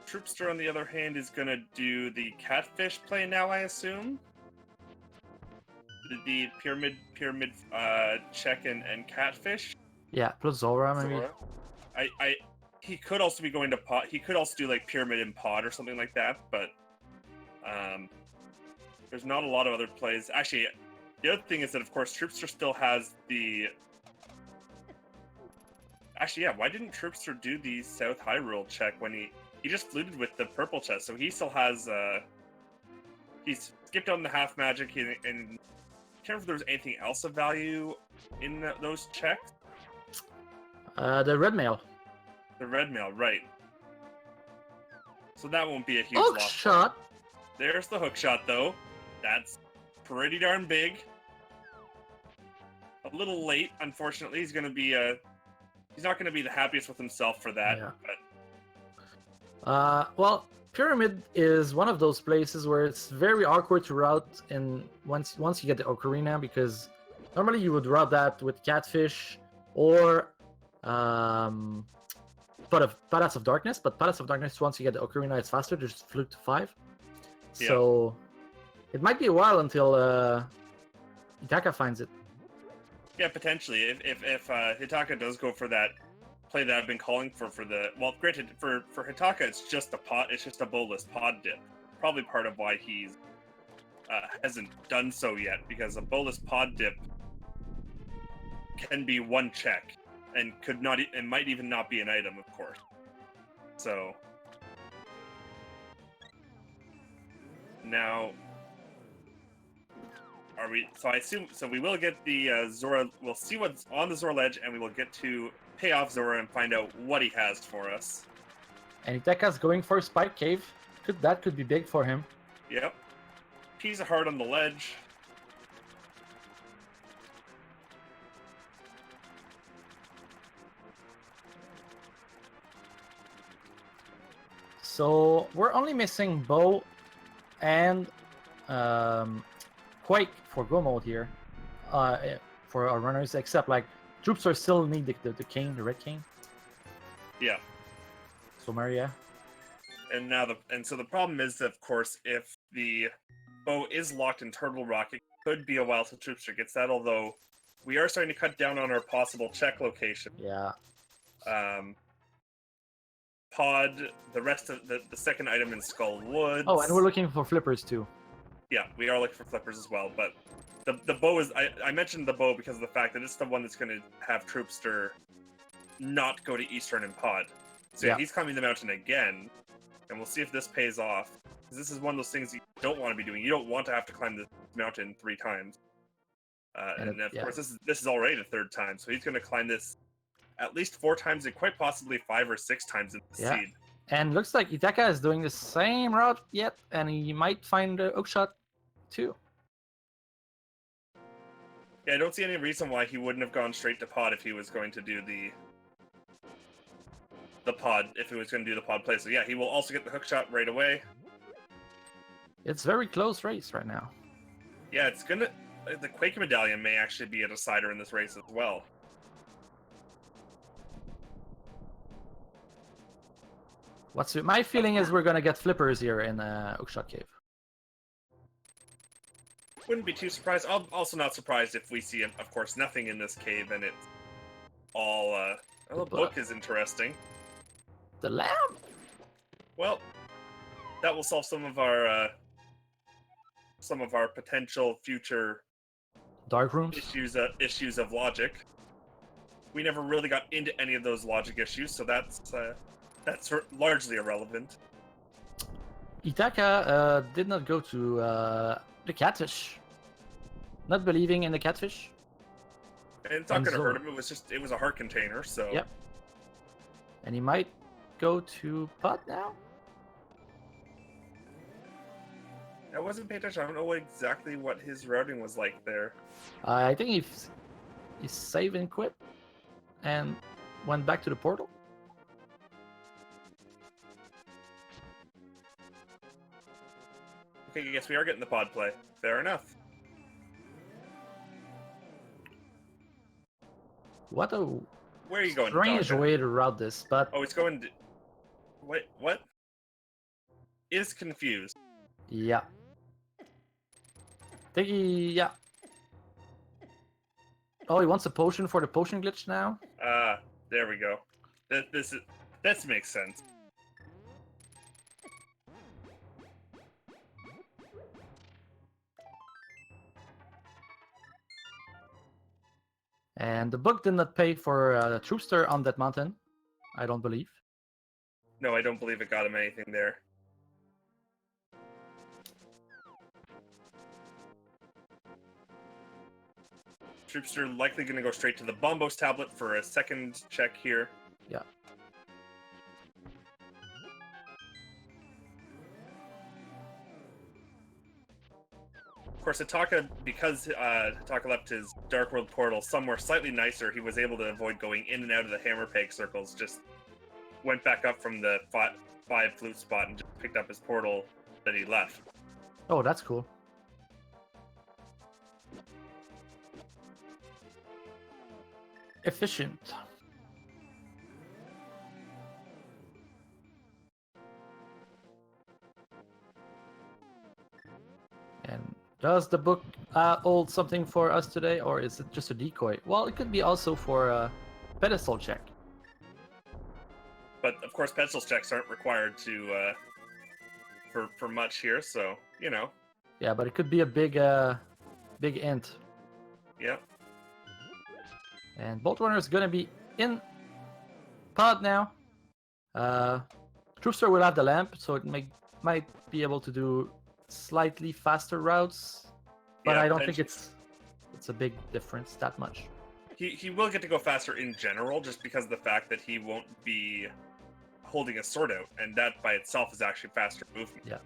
Troupster, on the other hand, is gonna do the catfish play now, I assume? The pyramid check and catfish? Yeah, plus Zora maybe. Zora? He could also be going to pod. He could also do like pyramid and pod or something like that, but there's not a lot of other plays. Actually, the other thing is that of course Troupster still has the. Actually, yeah. Why didn't Troupster do the South Hyrule check when he just fluted with the purple chest? So he still has. He's skipped on the half magic and I can't remember if there was anything else of value in those checks. The red mail. The red mail, right. So that won't be a huge Hook loss. shot. There's the hook shot, though. That's pretty darn big. A little late, unfortunately. He's gonna be he's not gonna be the happiest with himself for that. Yeah. But Well, Pyramid is one of those places where it's very awkward to route in once you get the ocarina, because normally you would route that with Catfish or Palace of Darkness, but Palace of Darkness, once you get the ocarina, it's faster. Just flip to 5. Yeah. So it might be a while until Hitaka finds it. yeah, potentially. If Hitaka does go for that play that I've been calling for the granted for Hitaka it's just a bolus pod dip. Probably part of why he's hasn't done so yet, because a bolus pod dip can be one check and might even not be an item, of course. So now are we? So I assume we will get the Zora. We'll see what's on the Zora ledge, and we will get to pay off Zora and find out what he has for us. And Hitaka's going for Spike Cave. That could be big for him. Yep. Piece of heart on the ledge. So we're only missing Bow and Quake for go mode here for our runners, except like Troupster still need the cane, the red cane. Yeah. So Maria. And so the problem is, of course, if the bow is locked in Turtle Rock, it could be a while till Troupster gets that, although we are starting to cut down on our possible check location. Yeah. Pod, the rest of the second item in Skull Woods. Oh, and we're looking for flippers too. Yeah, we are looking for flippers as well, but the bow is... I mentioned the bow because of the fact that it's the one that's going to have Troupster not go to Eastern and Pod. So yeah, he's climbing the mountain again, and we'll see if this pays off. Because this is one of those things you don't want to be doing. You don't want to have to climb this mountain 3 times. And of course, this is already the 3rd time, so he's going to climb this at least 4 times and quite possibly 5 or 6 times in the seed. And looks like Hitaka is doing the same route yet, and he might find a hookshot too. Yeah, I don't see any reason why he wouldn't have gone straight to Pod if he was going to do the pod, if he was going to do the pod play. So yeah, he will also get the hookshot right away. It's very close race right now. Yeah, it's gonna. The Quake Medallion may actually be a decider in this race as well. My feeling is we're gonna get flippers here in Oakshot Cave. Wouldn't be too surprised. I'm also not surprised if we see, of course, nothing in this cave and it's all. Well, the book is interesting. The lamp. Well, that will solve some of our potential future Dark rooms. issues of logic. We never really got into any of those logic issues, so that's largely irrelevant. Hitaka did not go to the catfish. Not believing in the catfish. And it's not going to hurt him. It was a heart container, so. Yep. And he might go to pot now. I wasn't paying attention. I don't know exactly what his routing was like there. I think he saved and quit, and went back to the portal. Okay, I guess we are getting the pod play. Fair enough. What a Where are you going? strange way to route this, but oh, it's going to. Wait, what? Is confused. Yeah. Yeah. Oh, he wants a potion for the potion glitch now? There we go. That makes sense. And the book did not pay for the Troupster on that mountain, I don't believe. No, I don't believe it got him anything there. Troupster likely going to go straight to the Bombos tablet for a second check here. Yeah. Of course, Hitaka, because Hitaka left his Dark World portal somewhere slightly nicer, he was able to avoid going in and out of the hammer peg circles, just went back up from the 5 flute spot and just picked up his portal that he left. Oh, that's cool. Efficient. And does the book hold something for us today, or is it just a decoy? Well, it could be also for a pedestal check. But of course, pedestal checks aren't required to for much here, so you know. Yeah, but it could be a big int. Yeah. And Bolt Runner is gonna be in pod now. Troupster will have the lamp, so it might be able to do slightly faster routes, but yeah, I don't think it's a big difference that much. He will get to go faster in general, just because of the fact that he won't be holding a sword out, and that by itself is actually faster movement. Yeah.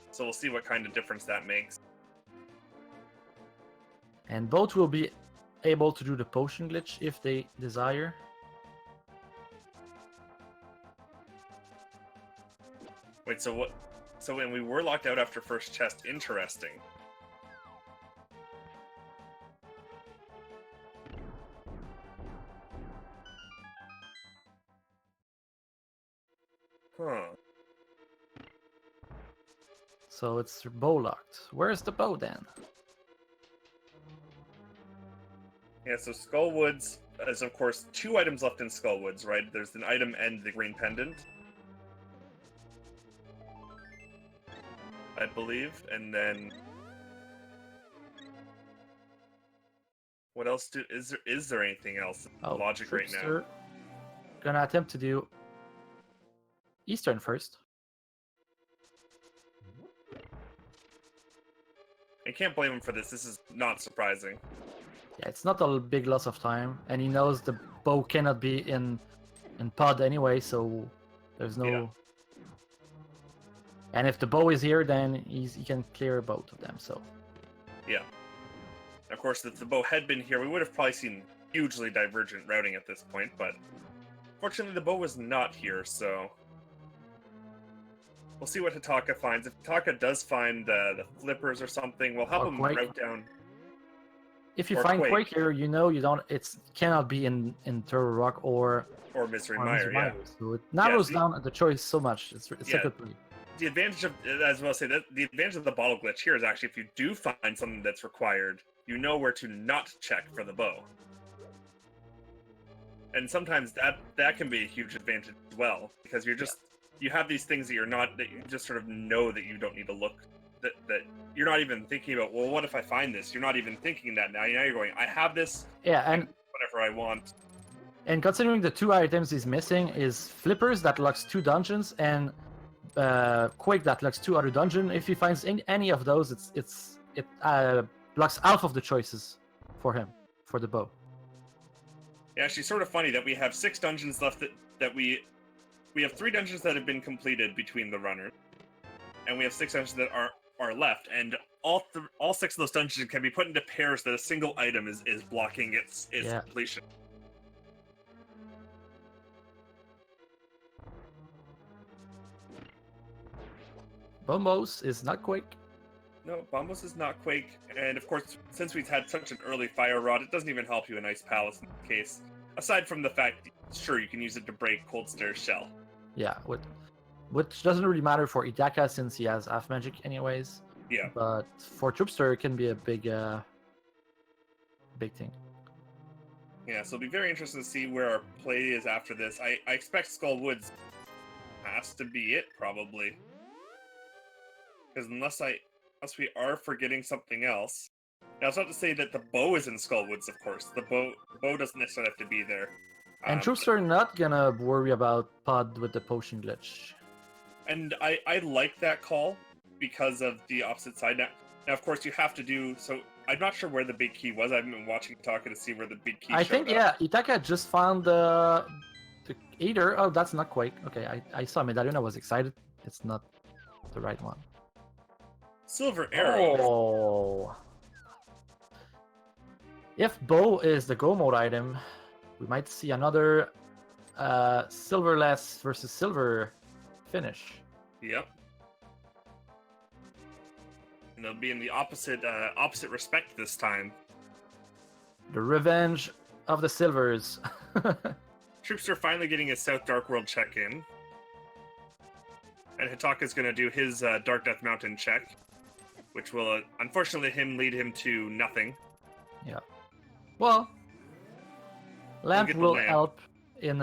So we'll see what kind of difference that makes. And both will be able to do the potion glitch if they desire. Wait, so what? So when we were locked out after first chest, interesting. Huh. So it's bow locked. Where's the bow then? Yeah, so Skullwoods is, of course, 2 items left in Skullwoods, right? There's an item and the green pendant, I believe, and then what else is there anything else in logic right now? Gonna attempt to do Eastern first. I can't blame him for this. This is not surprising. Yeah, it's not a big loss of time, and he knows the bow cannot be in pod anyway, so there's no. Yeah. And if the bow is here, then he can clear both of them. So. Yeah. Of course, if the bow had been here, we would have probably seen hugely divergent routing at this point, but fortunately the bow was not here, so. We'll see what Hitaka finds. If Hitaka does find the flippers or something, we'll help Or him Quake. route down. If you Or find Quake. Quake here, you know you don't. It cannot be in Turtle Rock or Misery or Mire, Misery yeah. Mire. So it narrows see- down the choice so much. It's a Yeah. good play. The advantage of, as well say, that the advantage of the bottle glitch here is actually if you do find something that's required, you know where to not check for the bow. And sometimes that can be a huge advantage as well, because you're just you have these things that you just sort of know that you don't need to look, that you're not even thinking about, well, what if I find this? You're not even thinking that now. Now you're going, I have this, Yeah, and whatever I want. And considering the 2 items he's missing is Flippers that locks 2 dungeons and Quake that locks 2 other dungeons. If he finds any of those, it blocks half of the choices for him for the bow. Yeah, actually, sort of funny that we have 6 dungeons left that we have 3 dungeons that have been completed between the runners, and we have 6 dungeons that are left, and all 6 of those dungeons can be put into pairs that a single item is blocking its completion. Bombos is not Quake. No, Bombos is not Quake, and of course, since we've had such an early Fire Rod, it doesn't even help you in Ice Palace in this case. Aside from the fact, sure, you can use it to break Cold Stare's shell. Yeah, which doesn't really matter for Hitaka since he has half magic anyways. Yeah. But for Troupster, it can be a big thing. Yeah, so it'll be very interesting to see where our play is after this. I expect Skull Woods has to be it, probably. Because unless we are forgetting something else. Now, it's not to say that the bow is in Skull Woods, of course. The bow doesn't necessarily have to be there. And Troupster not gonna worry about Pod with the potion glitch. And I like that call because of the opposite side. Now, of course, you have to do... So, I'm not sure where the big key was. I haven't been watching Hitaka to see where the big key showed up. Hitaka just found the Eater. Oh, that's not Quake. Okay, I saw Medallion. I was excited. It's not the right one. Silver Arrow. Oh. If Bow is the Go mode item, we might see another silverless versus silver finish. Yep. And they'll be in the opposite respect this time. The revenge of the silvers. Troupster finally getting his South Dark World check in. And Hitaka's going to do his Dark Death Mountain check, which will, unfortunately, lead him to nothing. Yeah. Well, Lamp will help in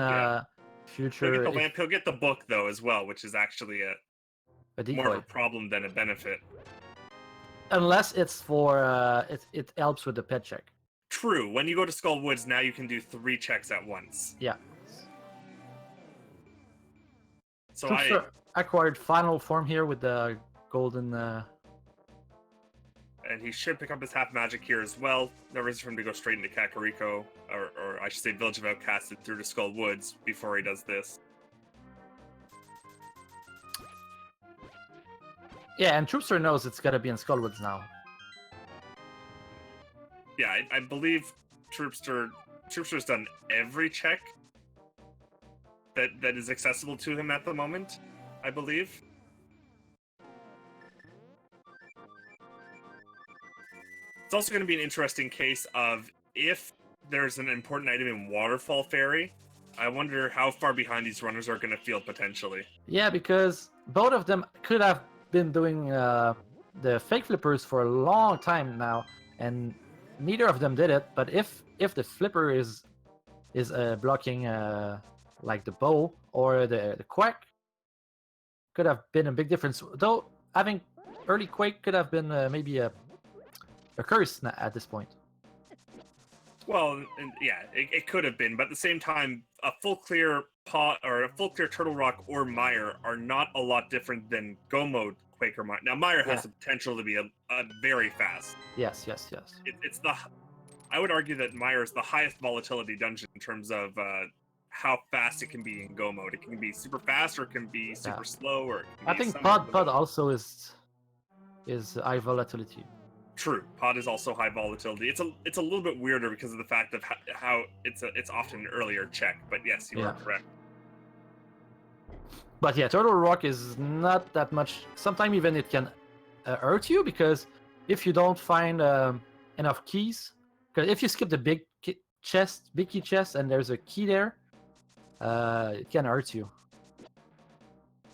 future. He'll get the lamp. He'll get the book, though, as well, which is actually more of a problem than a benefit. Unless it's for it helps with the pet check. True. When you go to Skull Woods, now you can do 3 checks at once. Yeah. So Troupster acquired final form here with the golden. And he should pick up his half magic here as well. No reason for him to go straight into Kakariko, or I should say Village of Outcasted through to Skull Woods before he does this. Yeah, and Troupster knows it's gotta be in Skullwoods now. Yeah, I believe Troupster's done every check that is accessible to him at the moment, I believe. It's also going to be an interesting case of if there's an important item in Waterfall Ferry, I wonder how far behind these runners are going to feel potentially. Yeah, because both of them could have been doing the fake flippers for a long time now, and neither of them did it. But if the flipper is blocking like the bow or the quack, could have been a big difference. Though having early Quake could have been maybe a curse at this point. Well, yeah, it could have been, but at the same time, a full clear pot or a full clear Turtle Rock or Mire are not a lot different than Go mode Quake or Mire. Now, Mire has the potential to be a very fast. Yes. It's I would argue that Mire is the highest volatility dungeon in terms of how fast it can be in Go mode. It can be super fast, or it can be super slow, or I think Pod also is high volatility. True, Pod is also high volatility. It's a little bit weirder because of the fact of how it's often an earlier check. But yes, you are correct. But yeah, Turtle Rock is not that much. Sometimes even it can hurt you because if you don't find enough keys, because if you skip the big chest, big key chest, and there's a key there, it can hurt you.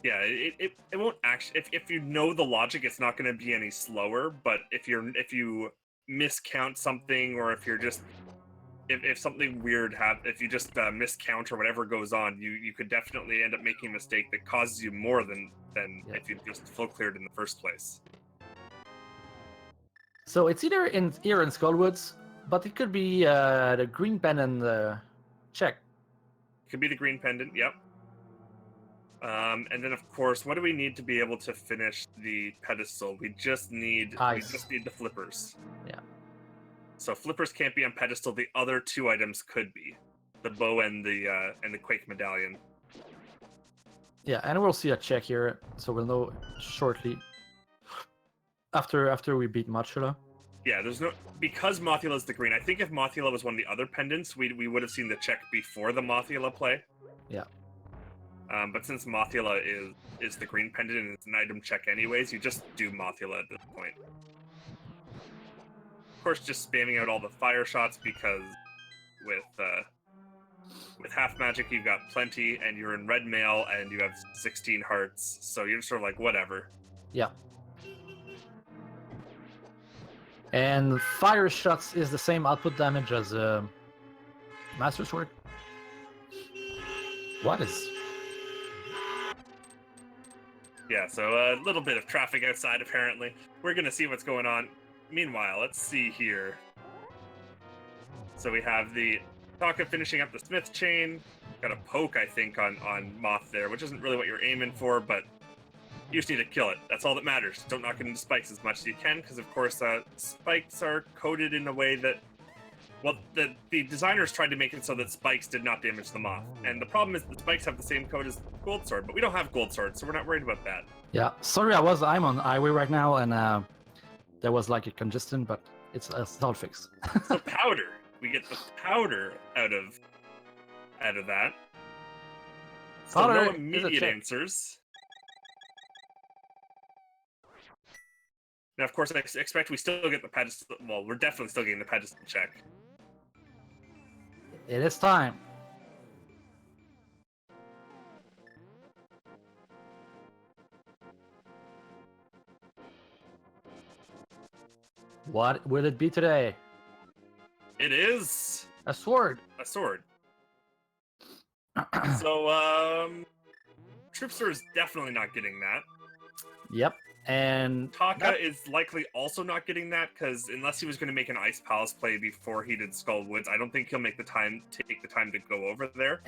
Yeah, it won't actually. If you know the logic, it's not going to be any slower. But if you miscount something, or if you're just if something weird if you just miscount or whatever goes on, you could definitely end up making a mistake that causes you more than Yeah. if you just full cleared in the first place. So it's either here in Skullwoods, but it could be the green pendant check. Could be the green pendant. Yep. And then of course, what do we need to be able to finish the pedestal? We just need the flippers. Yeah. So flippers can't be on pedestal. The other two items could be the bow and the Quake medallion. Yeah, and we'll see a check here, so we'll know shortly. After we beat Machula. Yeah, there's no because Mothula's the green. I think if Mothula was one of the other pendants, we would have seen the check before the Mothula play. Yeah. But since Mothula is the green pendant and it's an item check anyways, you just do Mothula at this point. Of course, just spamming out all the fire shots because with half magic you've got plenty, and you're in red mail and you have 16 hearts, so you're sort of like whatever. Yeah. And fire shots is the same output damage as Master Sword. What is? Yeah, so a little bit of traffic outside apparently. We're gonna see what's going on. Meanwhile, let's see here. So we have the Hitaka finishing up the Smith chain. Got a poke, I think, on Moth there, which isn't really what you're aiming for, but you just need to kill it. That's all that matters. Don't knock it into spikes as much as you can, because of course spikes are coded in a way that, well, the designers tried to make it so that spikes did not damage the Moth. And the problem is the spikes have the same code as Gold Sword, but we don't have Gold Sword, so we're not worried about that. Yeah, sorry, I'm on highway right now, and there was like a congestion, but it's all fixed. So powder. We get the powder out of that. So Powder no immediate answers. Now, of course, I expect we still get the pedestal. Well, we're definitely still getting the pedestal check. It is time. What will it be today? It is A sword. a sword. So, Troupster is definitely not getting that. Yep. And Taka is likely also not getting that, because unless he was going to make an Ice Palace play before he did Skull Woods, I don't think he'll take the time to go over there.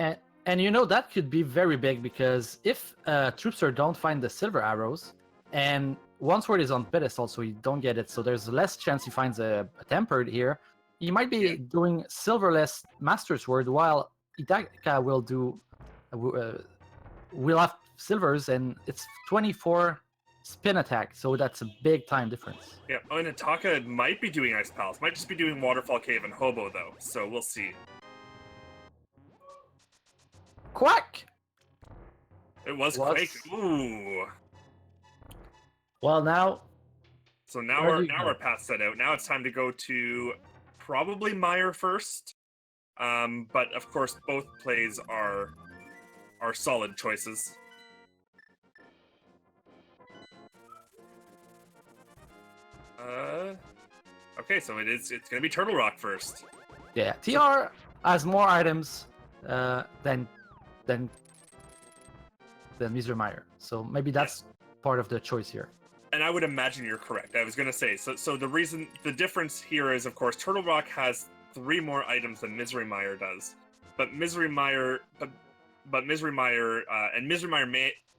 And you know that could be very big, because if Troupster don't find the silver arrows, and one sword is on pedestal, so you don't get it, so there's less chance he finds a tempered here. He might be doing silverless Master Sword, while Hitaka will do will have silvers, and it's 24 spin attack, so that's a big time difference. Yeah, and Hitaka might be doing Ice Palace, might just be doing Waterfall Cave and Hobo though, so we'll see. Quack! It was Quake. Ooh. Well, now. So now we're past that out. Now it's time to go to probably Meyer first. But of course both plays are solid choices. Okay, so it's gonna be Turtle Rock first. Yeah, TR has more items than Mr. Meyer, so maybe that's part of the choice here. And I would imagine you're correct. I was gonna say so. The difference here is, of course, Turtle Rock has 3 more items than Misery Mire does, but Misery Mire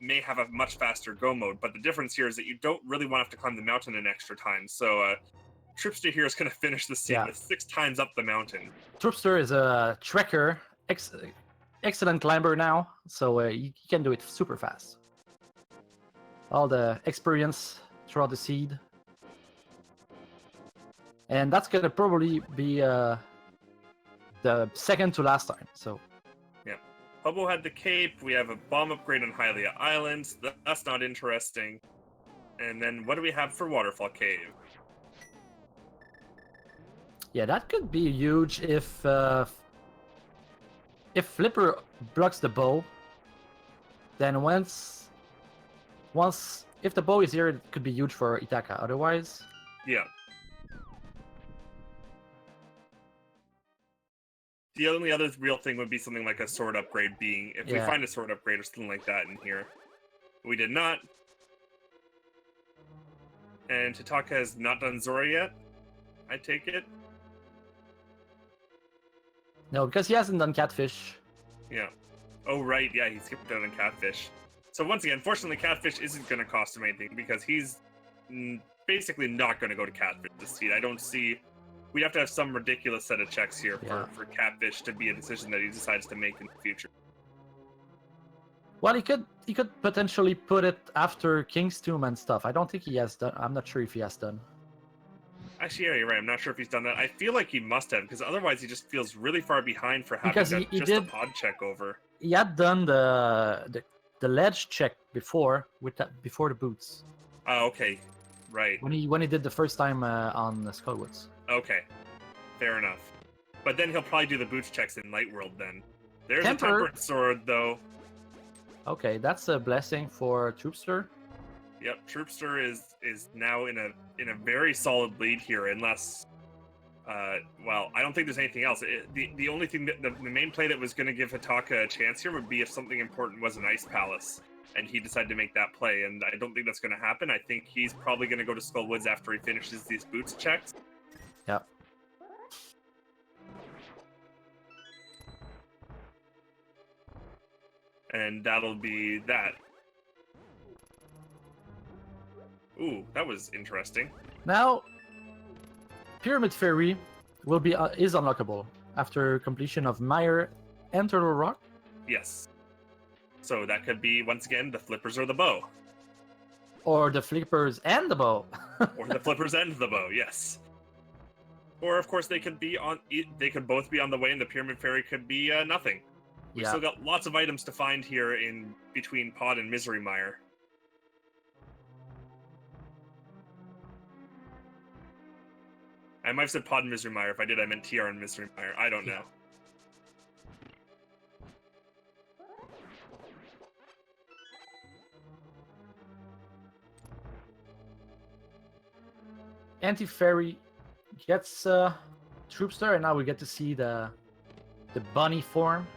may have a much faster go mode. But the difference here is that you don't really want to have to climb the mountain an extra time. So Troupster here is going to finish the scene with 6 times up the mountain. Troupster is a trekker, excellent climber now, so he can do it super fast. All the experience throughout the seed. And that's going to probably be the second to last time. So yeah. Hobo had the cape. We have a bomb upgrade on Hylia Island. That's not interesting. And then what do we have for Waterfall Cave? Yeah, that could be huge if Flipper blocks the bow. Then if the bow is here, it could be huge for Hitaka. Otherwise, Yeah. The only other real thing would be something like a sword upgrade being, if we Yeah. find a sword upgrade or something like that in here. We did not. And Hitaka has not done Zora yet, I take it. no, because he hasn't done Catfish. Yeah. Oh, right, yeah, he skipped out on Catfish. So once again, fortunately, Catfish isn't going to cost him anything because he's basically not going to go to Catfish this seed. I don't see... We'd have to have some ridiculous set of checks here for Catfish to be a decision that he decides to make in the future. Well, he could potentially put it after King's Tomb and stuff. I don't think he has done. I'm not sure if he has done. Actually, yeah, you're right. I'm not sure if he's done that. I feel like he must have, because otherwise he just feels really far behind for having Because done he just a did- pod check over. He had done the ledge check before before the boots Oh, okay. Right. when he did the first time on Skullwoods. Okay. Fair enough. But then he'll probably do the boots checks in Light World then. There's a Tempered. Tempered Sword, though. Okay, that's a blessing for Troupster. Yep, Troupster is now in a very solid lead here, unless, well, I don't think there's anything else. The only thing that the main play that was going to give Hitaka a chance here would be if something important was an Ice Palace, and he decided to make that play. And I don't think that's going to happen. I think he's probably going to go to Skullwoods after he finishes these boots checks. Yeah. And that'll be that. Ooh, that was interesting. Now, Pyramid Fairy will be is unlockable after completion of Mire and Turtle Rock. Yes. So that could be, once again, the flippers or the bow. Or the Flippers and the bow. Or the flippers and the bow, yes. Or, of course, they could both be on the way, and the Pyramid Fairy could be nothing. We've Yeah. still got lots of items to find here in between Pod and Misery Mire. I might have said Pod and Misery Mire. If I did, I meant TR and Misery Mire. I don't know. Anti-Fairy gets Troupster, and now we get to see the bunny form.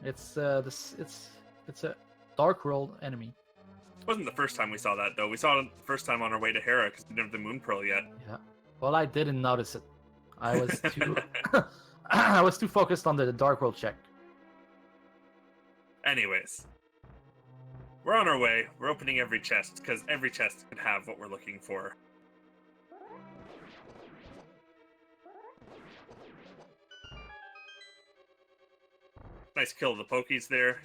It's it's a Dark World enemy. It wasn't the first time we saw that, though. We saw it the first time on our way to Hera, because we didn't have the Moon Pearl yet. Yeah. Well, I didn't notice it. I was too I was too focused on the Dark World check. Anyways. We're on our way. We're opening every chest, because every chest could have what we're looking for. Nice kill of the Pokies there.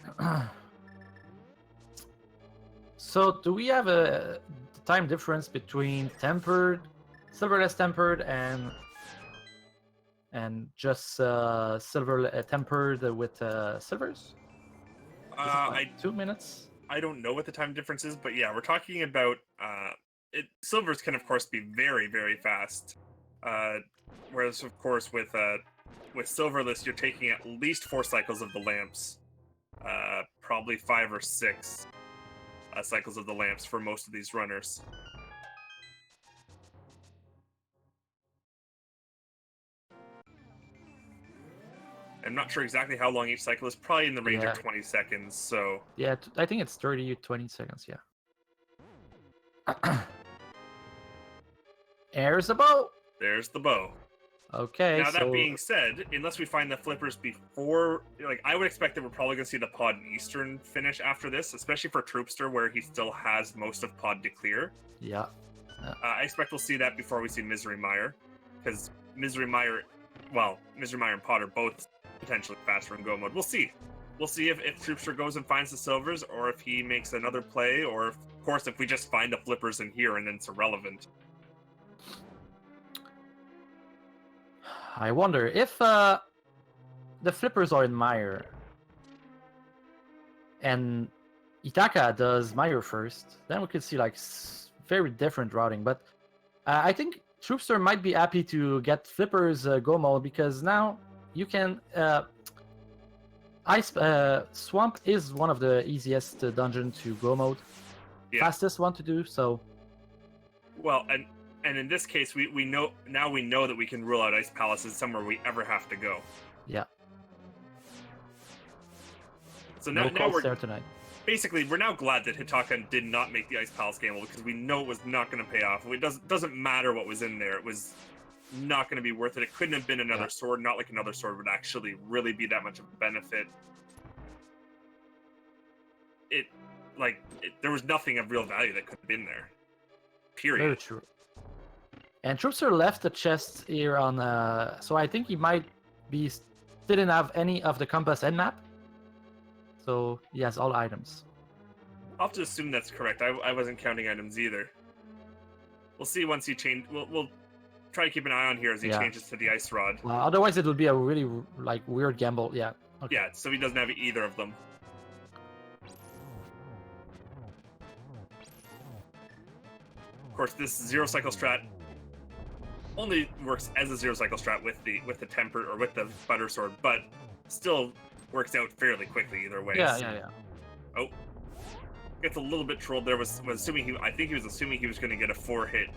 So, do we have a time difference between tempered, silverless tempered, and just silver tempered with silvers? Is it like 2 minutes? I don't know what the time difference is, but yeah, we're talking about silvers can of course be very, very fast. Whereas of course with silverless you're taking at least 4 cycles of the lamps. Probably 5 or 6 cycles of the lamps for most of these runners. I'm not sure exactly how long each cycle is. Probably in the range Yeah. of 20 seconds, so... Yeah, I think it's 30 to 20 seconds, yeah. There's the bow! There's the bow. Okay, Now, so... that being said, unless we find the flippers before... Like, I would expect that we're probably going to see the Pod Eastern finish after this, especially for Troupster, where he still has most of Pod to clear. Yeah. I expect we'll see that before we see Misery Mire, because Misery Mire and Pod are both potentially faster in go mode. We'll see. We'll see if Troupster goes and finds the silvers, or if he makes another play, or of course if we just find the flippers in here and then it's irrelevant. I wonder if the the flippers are in Meyer, and Hitaka does Meyer first, then we could see like very different routing. But I think Troupster might be happy to get flippers go mode, because now you can Ice Swamp is one of the easiest dungeon to go mode, fastest one to do. So, well, and in this case, we know that we can rule out Ice Palaces somewhere we ever have to go. Yeah. So no now we're there tonight. Basically, we're now glad that Hitaka did not make the Ice Palace gamble, because we know it was not going to pay off. It doesn't matter what was in there. It was not going to be worth it. It couldn't have been another sword. Not like another sword would actually really be that much of a benefit. There was nothing of real value that could have been there. Period. Very true. And Troupster left the chest here on, so I think he might be didn't have any of the compass end map. So he has all items. I'll have to assume that's correct. I wasn't counting items either. We'll see once he change. We'll try to keep an eye on here as he changes to the ice rod. Otherwise, it would be a really weird gamble. Yeah. Okay. Yeah. So he doesn't have either of them. Of course, this zero cycle strat only works as a zero cycle strat with the temper or with the butter sword, but still works out fairly quickly either way. Yeah. Oh, gets a little bit trolled there. Was assuming I think he was assuming he was going to get a 4-hit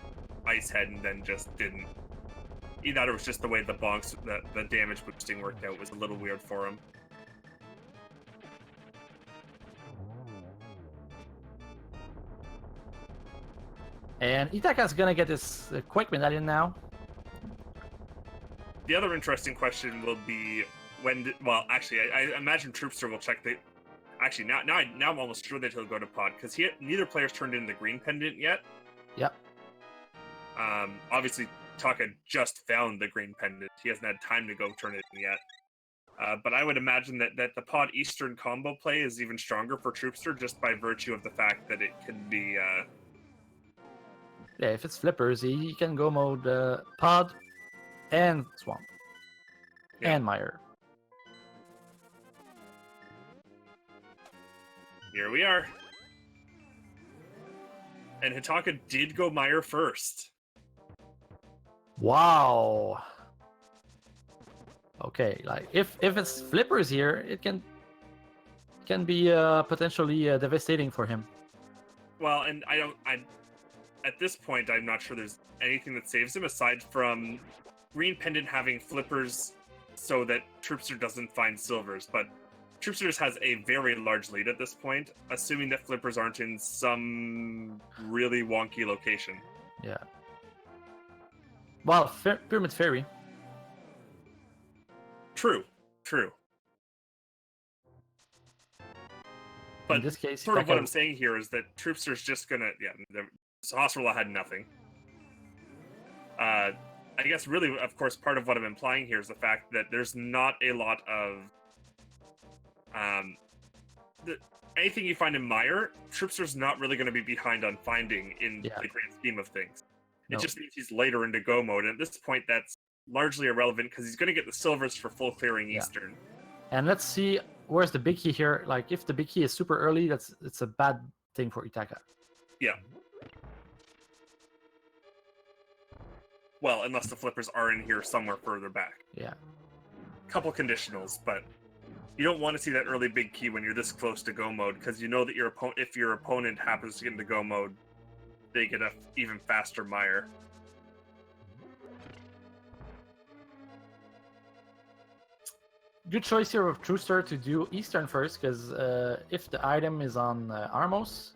ice head and then just didn't. Either it was just the way the bonks, the damage boosting worked out was a little weird for him. And Hitaka's gonna get this quick medallion now. The other interesting question will be well, actually, I imagine Troupster will check the. Actually, now I'm almost sure that he'll go to pod, because neither player's turned in the green pendant yet. Yep. Obviously, Taka just found the green pendant. He hasn't had time to go turn it in yet. But I would imagine that the pod Eastern combo play is even stronger for Troupster, just by virtue of the fact that it can be. Yeah, if it's flippers, he can go mode pod and swamp and Meyer. Here we are. And Hitaka did go Meyer first. Wow. Okay, like if it's flippers here, it can be potentially devastating for him. Well, and at this point, I'm not sure there's anything that saves him aside from green pendant having flippers so that Troupster doesn't find silvers, but Troupster just has a very large lead at this point, assuming that flippers aren't in some really wonky location. Yeah. Well, Pyramid Fairy. True. But in this case, sort of what I'm saying here is that Troupster's just gonna, Hospital had nothing. I guess really, of course, part of what I'm implying here is the fact that there's not a lot of anything you find in Meyer, Troupster's not really going to be behind on finding in the grand scheme of things. No. It just means he's later into go mode, and at this point, that's largely irrelevant because he's going to get the silvers for full clearing Eastern. And let's see where's the big key here. Like, if the big key is super early, it's a bad thing for Hitaka. Yeah. Well, unless the flippers are in here somewhere further back. Yeah. Couple conditionals, but you don't want to see that early big key when you're this close to go mode, because you know that if your opponent happens to get into go mode, they get a even faster Meyer. Good choice here of Troupster to do Eastern first, because if the item is on Armos,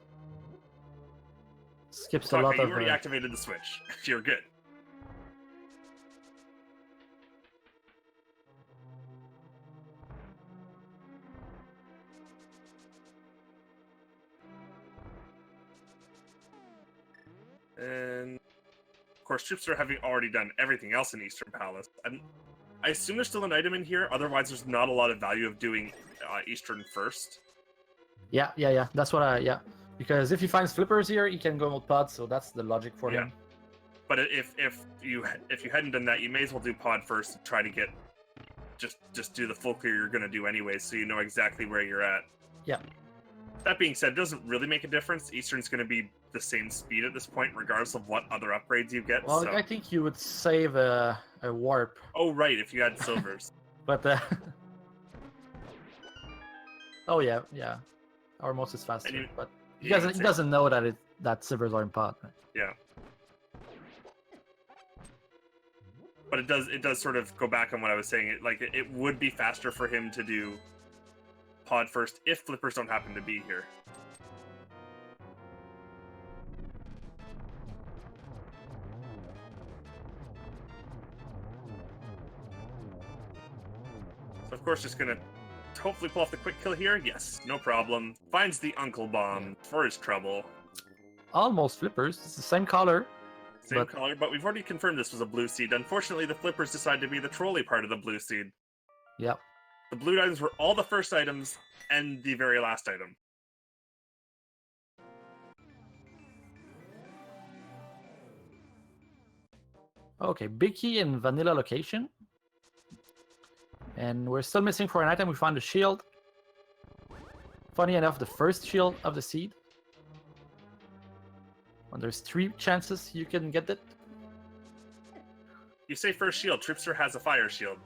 skips a lot of... You already activated the switch. You're good. And of course, Troupster having already done everything else in Eastern Palace. And I assume there's still an item in here. Otherwise, there's not a lot of value of doing Eastern first. Yeah. That's what because if he finds flippers here, he can go mode pod. So that's the logic for him. But if you hadn't done that, you may as well do pod first and try to get just do the full clear you're gonna do anyway, so you know exactly where you're at. Yeah. That being said, it doesn't really make a difference. Eastern's gonna be the same speed at this point, regardless of what other upgrades you get. Well, so. I think you would save a warp, Oh right, if you had silvers. but oh yeah, yeah. Our most is faster, you- but he yeah, doesn't know that silvers are in pod. Right? Yeah. But it does sort of go back on what I was saying. It would be faster for him to do pod first if flippers don't happen to be here. So of course just gonna hopefully pull off the quick kill here. Yes, no problem. Finds the Uncle Bomb for his trouble. Almost flippers. It's the same color. Same color, but we've already confirmed this was a blue seed. Unfortunately, the flippers decided to be the trolley part of the blue seed. Yep. The blue items were all the first items and the very last item. Okay, big key in vanilla location. And we're still missing for an item. We found a shield. Funny enough, the first shield of the seed. When there's 3 chances you can get it. You say first shield. Troupster has a fire shield.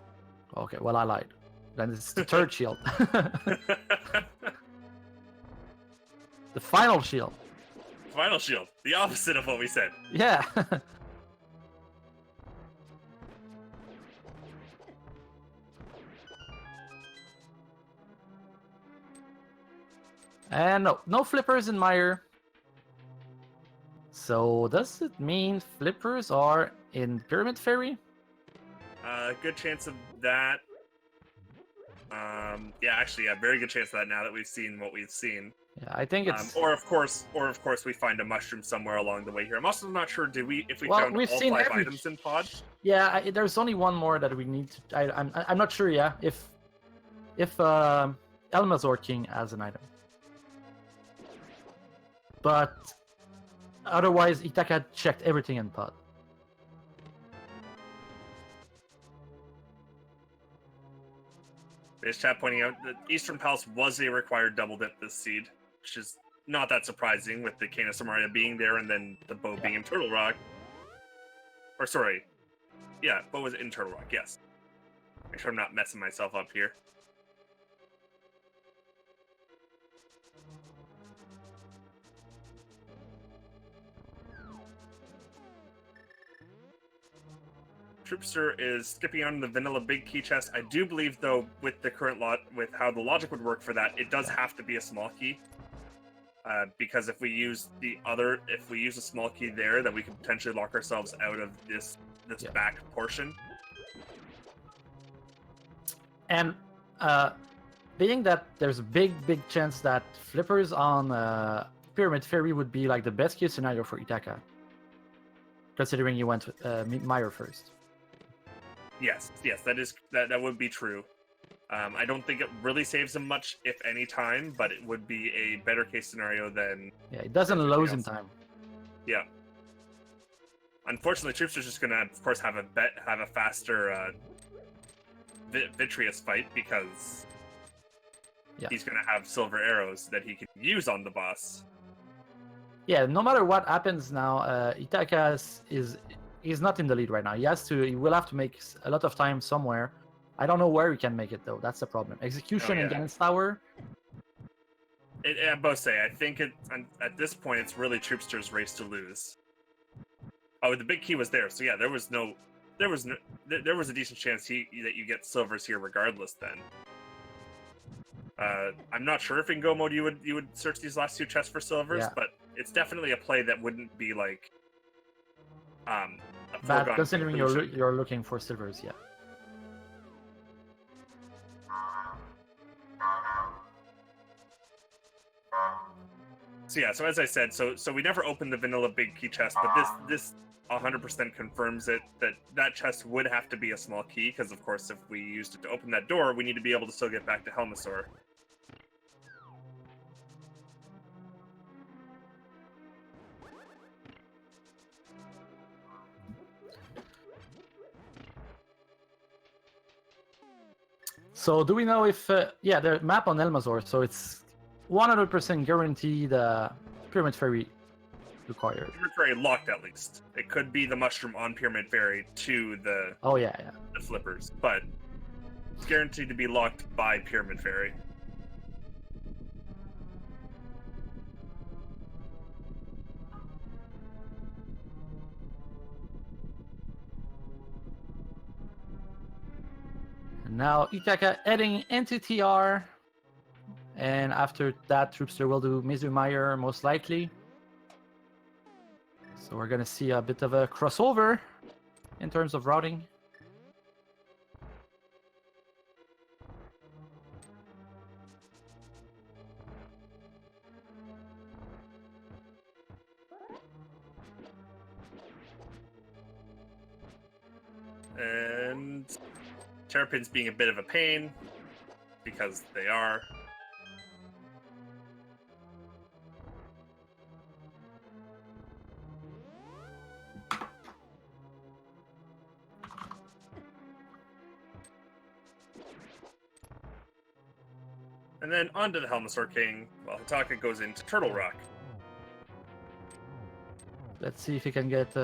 Okay, well I lied. Then it's the third shield. The final shield. Final shield. The opposite of what we said. Yeah. And no flippers in Meyer. So does it mean flippers are in Pyramid Fairy? Good chance of that. Yeah, actually, yeah, very good chance of that now that we've seen what we've seen. Yeah, I think it's. Or of course, we find a mushroom somewhere along the way here. I'm also not sure. If we Well, found we've all seen 5 every- items in pod? Yeah, there's only one more that we need to. I'm not sure. Yeah, if Elmazor King has an item, but otherwise Hitaka checked everything in pod. There's chat pointing out that Eastern Palace was a required double dip this seed, which is not that surprising with the Cane of Samaria being there and then the bow being in Turtle Rock. Or sorry, yeah, bow was in Turtle Rock, yes. Make sure I'm not messing myself up here. Troupster is skipping on the vanilla big key chest. I do believe, though, with the current lot, with how the logic would work for that, it does have to be a small key. Because if we use a small key there, then we could potentially lock ourselves out of this back portion. And being that there's a big chance that flippers on Pyramid Fairy would be like the best case scenario for Hitaka, considering you went with Meyer first. Yes, that would be true. I don't think it really saves him much, if any, time, but it would be a better case scenario than. Yeah, it doesn't lose in time. Yeah. Unfortunately, Troupster's just gonna, of course, have a faster Vitreous fight because he's gonna have silver arrows that he can use on the boss. Yeah, no matter what happens now, Hitaka is not in the lead right now. He will have to make a lot of time somewhere. I don't know where he can make it though. That's the problem. Execution in Ganon's Tower. I both say. I think at this point it's really Troupster's race to lose. Oh, the big key was there, so yeah, there was a decent chance that you get silvers here regardless. Then. I'm not sure if in Go mode you would search these last 2 chests for silvers, but it's definitely a play that wouldn't be like a bad considering you're looking for silvers. Yeah. So yeah, so as I said, so we never opened the vanilla big key chest, but this 100% confirms it that chest would have to be a small key because of course if we used it to open that door, we need to be able to still get back to Helmasaur. So do we know if yeah, the map on Elmazor, so it's 100% guaranteed Pyramid Fairy required. Pyramid Fairy locked at least. It could be the mushroom on Pyramid Fairy to the Oh yeah. the flippers, but it's guaranteed to be locked by Pyramid Fairy. And now Hitaka heading into TR. And after that, Troupster will do Mizumire most likely. So we're gonna see a bit of a crossover in terms of routing. And Terrapins being a bit of a pain, because they are. And then onto the Helmosaur King, while Hitaka goes into Turtle Rock. Let's see if he can get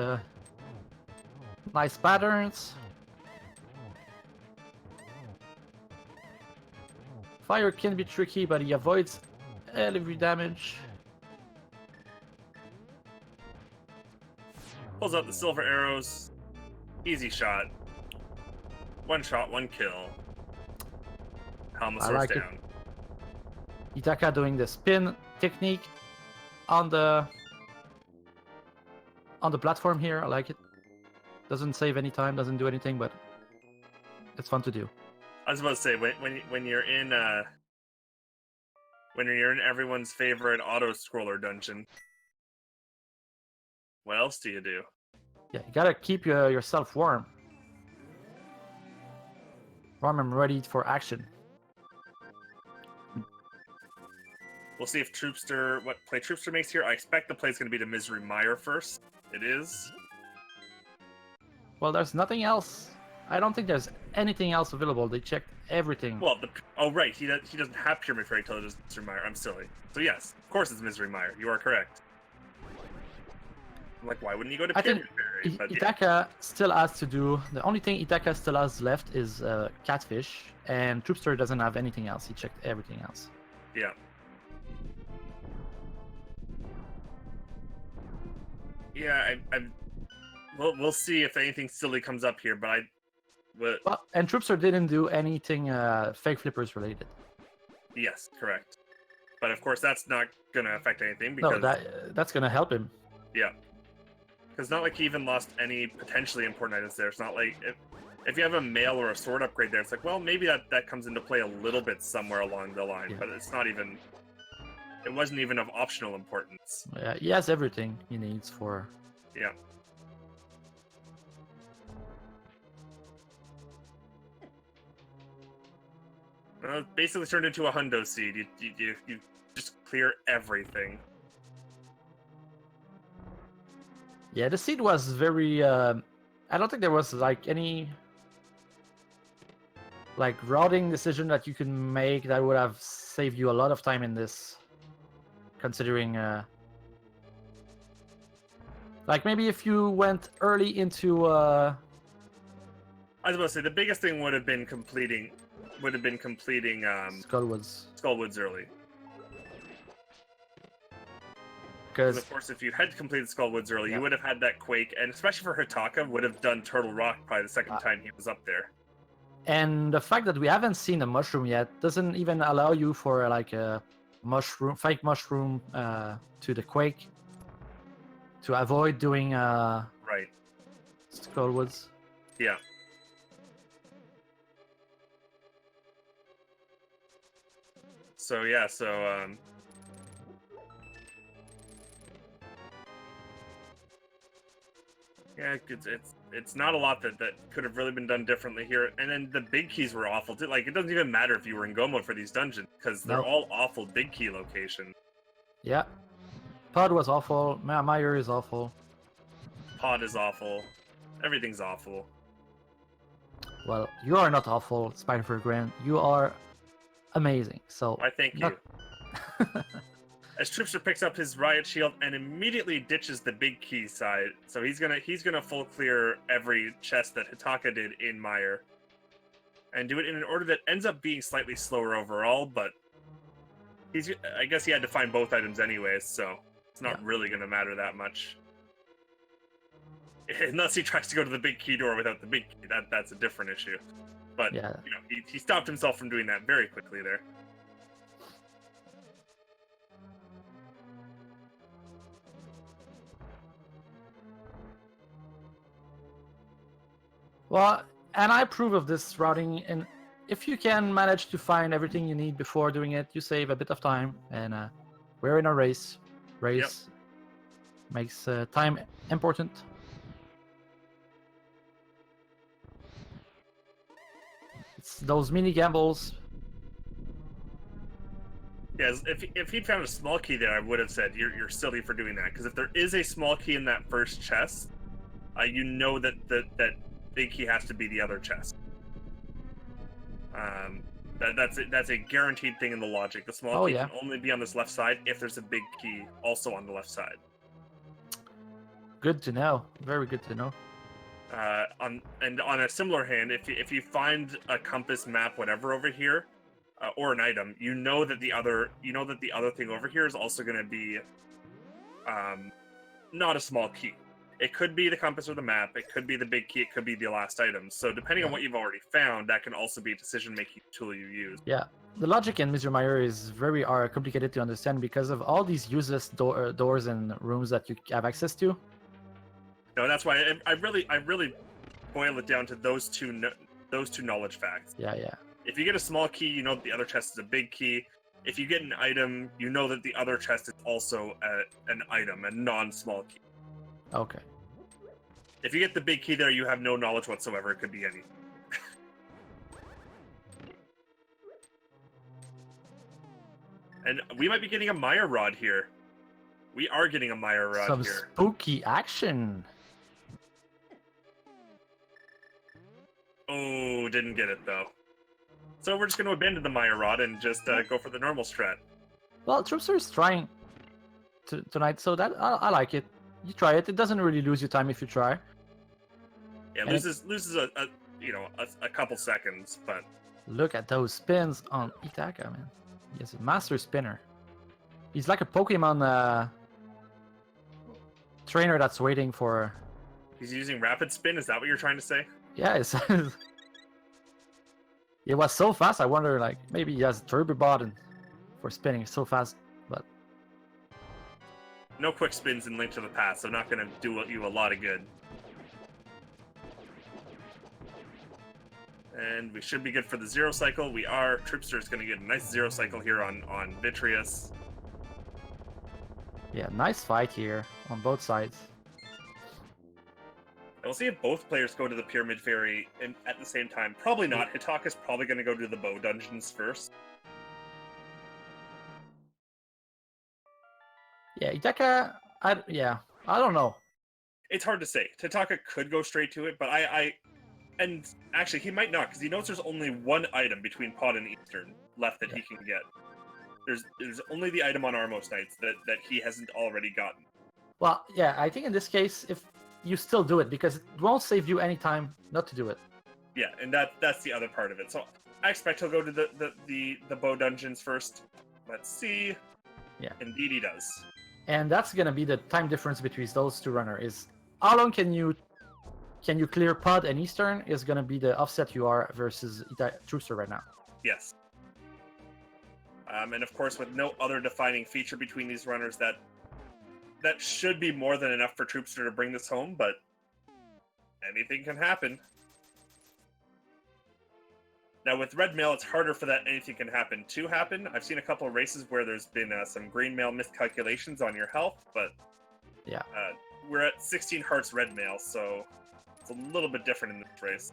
nice patterns. Fire can be tricky, but he avoids every damage. Pulls out the silver arrows. Easy shot. One shot, one kill. Helmosaur's like it. down. Hitaka doing the spin technique on the platform here. I like it. Doesn't save any time, doesn't do anything, but it's fun to do. I was about to say when you're in everyone's favorite auto scroller dungeon, what else do you do? Yeah, you gotta keep yourself warm. Warm and ready for action. We'll see if what play Troupster makes here. I expect the play is going to be to Misery Mire first. It is. Well, there's nothing else. I don't think there's anything else available. They checked everything. Well, right. He doesn't have Pyramid Fairy till it is Misery Mire. I'm silly. So yes, of course it's Misery Mire. You are correct. I'm like, why wouldn't you go to Pyramid Fairy? But Hitaka still has to do. The only thing Hitaka still has left is Catfish, and Troupster doesn't have anything else. He checked everything else. Yeah. Yeah, we'll see if anything silly comes up here, but Well, and Troupster didn't do anything fake flippers related. Yes, correct. But of course, that's not gonna affect anything because No, that's gonna help him. Yeah, because not like he even lost any potentially important items there. It's not like if you have a mail or a sword upgrade there, it's like, well, maybe that comes into play a little bit somewhere along the line, Yeah. but it's not even. It wasn't even of optional importance. Yeah, he has everything he needs for. Yeah. Basically turned into a hundo seed. You just clear everything. Yeah, the seed was very. I don't think there was like any like routing decision that you can make that would have saved you a lot of time in this. Considering, like maybe if you went early into. I was about to say the biggest thing would have been completing Skullwoods early. Because of course, if you had completed Skullwoods early, you would have had that Quake, and especially for Hitaka, would have done Turtle Rock probably the second time he was up there. And the fact that we haven't seen a mushroom yet doesn't even allow you for like a fake mushroom to the Quake to avoid doing right Skullwoods. Yeah. So yeah, yeah, it's not a lot that could have really been done differently here. And then the big keys were awful too. Like, it doesn't even matter if you were in Go mode for these dungeons because they're all awful big key location. Yeah, Pod was awful. Meyer is awful. Pod is awful. Everything's awful. Well, you are not awful, Spider Grand. You are amazing. So I thank not... you. As Troupster picks up his riot shield and immediately ditches the big key side, so he's gonna full clear every chest that Hitaka did in Mire, and do it in an order that ends up being slightly slower overall. But I guess he had to find both items anyways, so it's not really gonna matter that much. Unless he tries to go to the big key door without the big key, that's a different issue. But Yeah. you know, he stopped himself from doing that very quickly there. Well, and I approve of this routing, and if you can manage to find everything you need before doing it, you save a bit of time, and we're in a race. Race makes time important. It's those mini gambles. Yes, if he'd found a small key there, I would have said you're silly for doing that, because if there is a small key in that first chest, you know that big key has to be the other chest. That's a guaranteed thing in the logic. The small key can only be on this left side if there's a big key also on the left side. Good to know. Very good to know. On a similar hand, if you find a compass, map, whatever over here, or an item, you know that the other thing over here is also going to be not a small key. It could be the compass or the map. It could be the big key. It could be the last item. So depending on what you've already found, that can also be a decision-making tool you use. Yeah, the logic in Mr. Mire is very complicated to understand because of all these useless doors and rooms that you have access to. No, that's why I really boil it down to those two knowledge facts. Yeah. If you get a small key, you know that the other chest is a big key. If you get an item, you know that the other chest is also an item, a non-small key. Okay. If you get the big key there, you have no knowledge whatsoever. It could be anything. And we might be getting a Mire Rod here. We are getting a Mire Rod Some here. spooky action. Oh, didn't get it though. So we're just going to abandon the Mire Rod and just go for the normal strat. Well, Troupster is trying tonight, so that I like it. You try it. It doesn't really lose you time if you try. Yeah, and loses a couple seconds, but look at those spins on Hitaka, man. He has a master spinner. He's like a Pokemon trainer that's waiting for. He's using rapid spin. Is that what you're trying to say? Yeah, it was so fast. I wonder, like, maybe he has a turbo bot and for spinning so fast, but no quick spins in Link to the Past, so not going to do you a lot of good. And we should be good for the zero cycle. We are. Troupster is going to get a nice zero cycle here on Vitreous. Yeah, nice fight here on both sides. We'll see if both players go to the Pyramid Fairy at the same time. Probably not. Hitaka's probably going to go to the Bow Dungeons first. Yeah, Hitaka, I don't know. It's hard to say. Hitaka could go straight to it, but and actually he might not, because he knows there's only one item between Pod and Eastern left that he can get. There's only the item on Armos Knights that he hasn't already gotten. Well, yeah, I think in this case, if you still do it, because it won't save you any time not to do it. Yeah, and that's the other part of it. So I expect he'll go to the Bow Dungeons first. Let's see. Yeah. Indeed he does. And that's gonna be the time difference between those two runners. Is how long can you clear Pod and Eastern is gonna be the offset you are versus Troupster right now. Yes. And of course, with no other defining feature between these runners, that should be more than enough for Troupster to bring this home, but anything can happen. Now, with red mail, it's harder for that anything can happen to happen. I've seen a couple of races where there's been some green mail miscalculations on your health, but yeah, we're at 16 hearts red mail, so it's a little bit different in this race.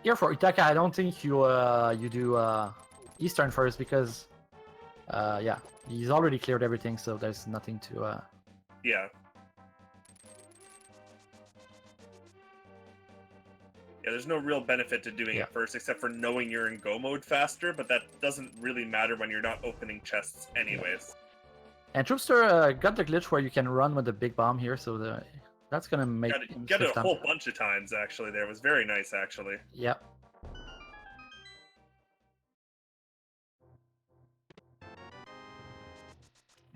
Here for Hitaka, I don't think you do Eastern first because yeah, he's already cleared everything, so there's nothing to Yeah. Yeah, there's no real benefit to doing Yeah. it first, except for knowing you're in go mode faster, but that doesn't really matter when you're not opening chests anyways. And Troupster got the glitch where you can run with the big bomb here, so that's gonna make him Got it a swift on. whole bunch of times, actually, there. It was very nice, actually. Yep.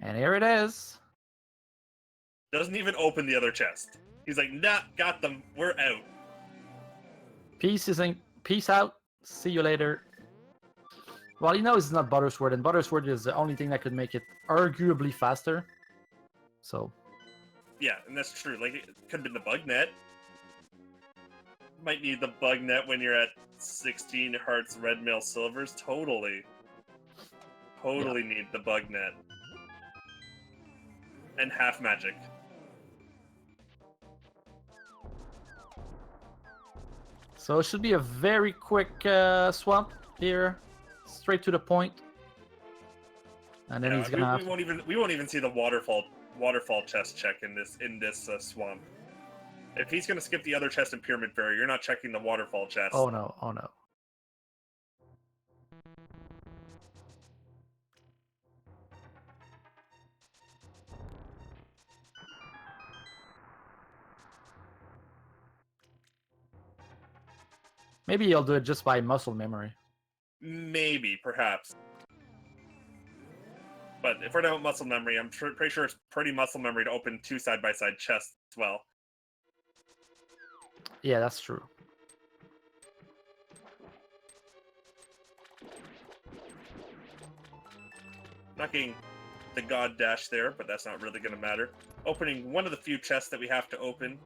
And here it is. Doesn't even open the other chest. He's like, nah, got them. We're out. Peace out. See you later. Well, he knows it's not Buttersword, and Buttersword is the only thing that could make it arguably faster. So. Yeah, and that's true. Like, it could have been the bug net. Might need the bug net when you're at 16 hearts, red mail, silvers. Totally need the bug net. And half magic. So it should be a very quick swamp here, straight to the point. And then he's gonna. We won't even see the waterfall chest check in this swamp. If he's gonna skip the other chest in Pyramid Fairy, you're not checking the waterfall chest. Oh no! Oh no! Maybe he'll do it just by muscle memory. Maybe, perhaps. But if we're down muscle memory, I'm pretty sure it's pretty muscle memory to open 2 side-by-side chests as well. Yeah, that's true. Not getting the God Dash there, but that's not really going to matter. Opening one of the few chests that we have to open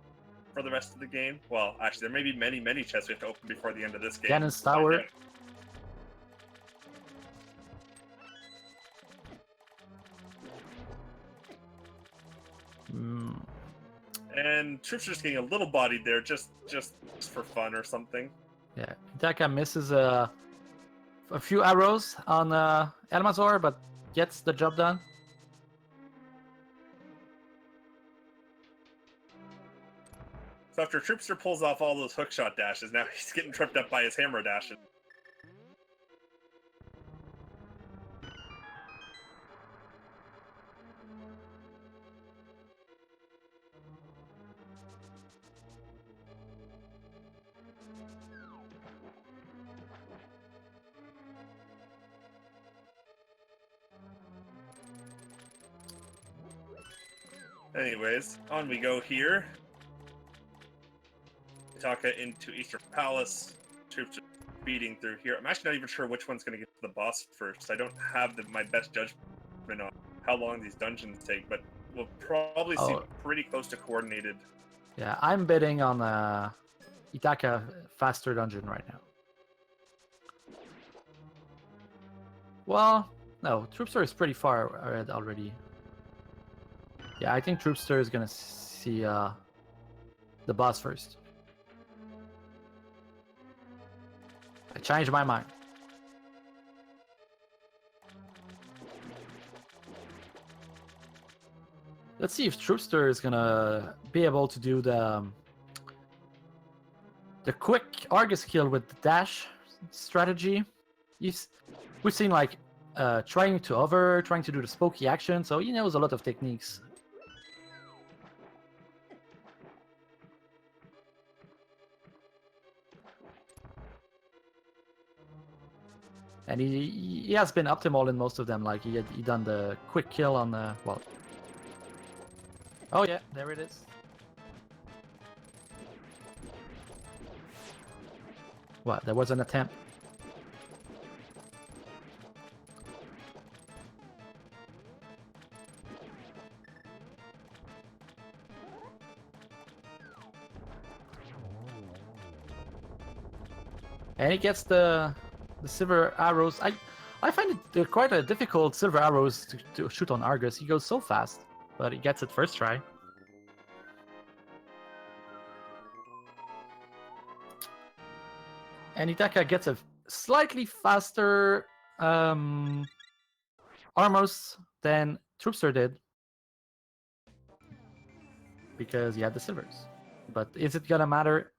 for the rest of the game. Well, actually, there may be many, many chests we have to open before the end of this game. Ganon's Tower. And Troupster's getting a little bodied there, just for fun or something. Yeah, Hitaka misses a few arrows on Elmazor, but gets the job done. So after Troupster pulls off all those hookshot dashes, now he's getting tripped up by his hammer dashes. Anyways, on we go here. Hitaka into Eastern Palace. Troops are beating through here. I'm actually not even sure which one's going to get to the boss first. I don't have my best judgment on how long these dungeons take, but we'll probably see pretty close to coordinated. Yeah, I'm betting on Hitaka faster dungeon right now. Well, no, Troupster is pretty far ahead already. Yeah, I think Troupster is gonna see the boss first. I changed my mind. Let's see if Troupster is gonna be able to do the quick Argus kill with the dash strategy. We've seen like trying to do the spooky action, so he knows a lot of techniques. And he has been optimal in most of them. Like he done the quick kill on the well. Oh yeah, there it is. What? There was an attempt. And he gets the silver arrows. I find it quite a difficult silver arrows to shoot on Argus. He goes so fast, but he gets it first try. And Hitaka gets a slightly faster armors than Troupster did, because he had the silvers. But is it gonna matter?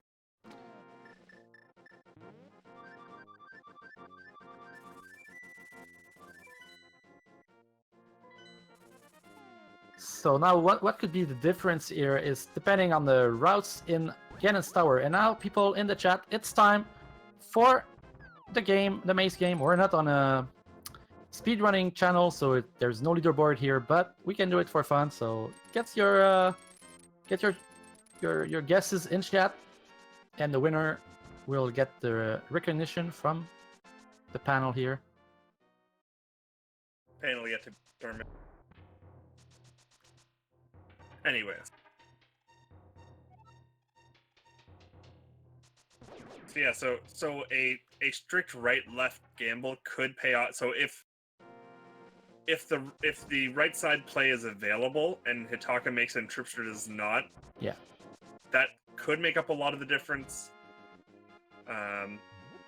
So now what could be the difference here is depending on the routes in Ganon's Tower. And now people in the chat, it's time for the game, the maze game. We're not on a speedrunning channel, so there's no leaderboard here, but we can do it for fun. So get your guesses in chat, and the winner will get the recognition from the panel here. Panel yet to determine. Anyways. So yeah, so a strict right-left gamble could pay off. So if the right side play is available and Hitaka makes it and Troupster does not, yeah, that could make up a lot of the difference.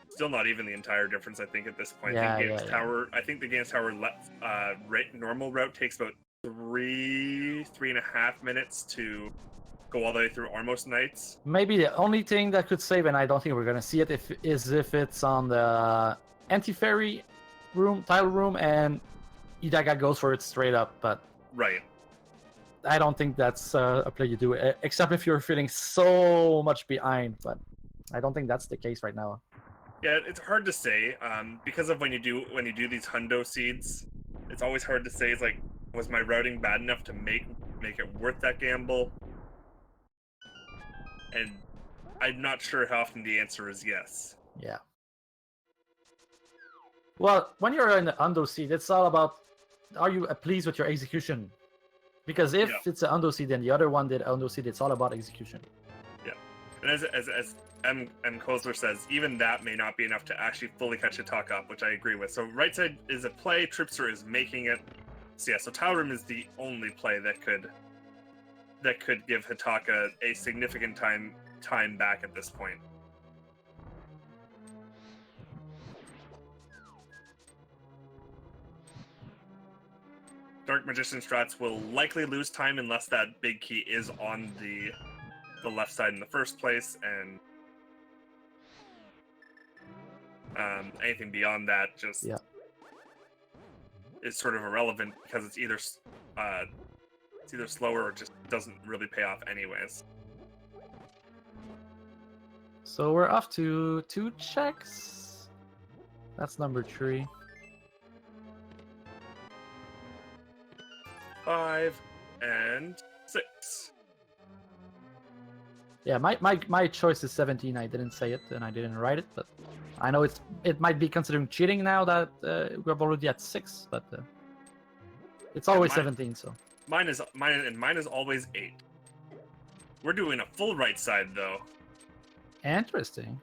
Still not even the entire difference, I think, at this point. Yeah, I think the Ganon's Tower normal route takes about 3.5 minutes to go all the way through Almost Nights. Maybe the only thing that could save, and I don't think we're gonna see it, if it's on the anti-fairy room, tile room, and Hitaka goes for it straight up. But right, I don't think that's a play you do, except if you're feeling so much behind. But I don't think that's the case right now. Yeah, it's hard to say because of when you do these hundo seeds. It's always hard to say. It's like, was my routing bad enough to make it worth that gamble? And I'm not sure how often the answer is yes. Yeah. Well, when you're in the hundo seed, it's all about, are you pleased with your execution? Because if it's a hundo seed and the other one did hundo seed, it's all about execution. Yeah, and as M. Kozler says, even that may not be enough to actually fully catch Hitaka up, which I agree with. So right side is a play, Troupster is making it. So yeah, so tile room is the only play that could give Hitaka a significant time back at this point. Dark Magician strats will likely lose time unless that big key is on the left side in the first place, and anything beyond that just is sort of irrelevant because it's either slower or just doesn't really pay off anyways. So we're off to 2 checks. That's number 3. 5 and 6. Yeah, my choice is 17. I didn't say it and I didn't write it, but I know it might be considering cheating now that we're already at 6, but it's always 17. So mine is always 8. We're doing a full right side though. Interesting.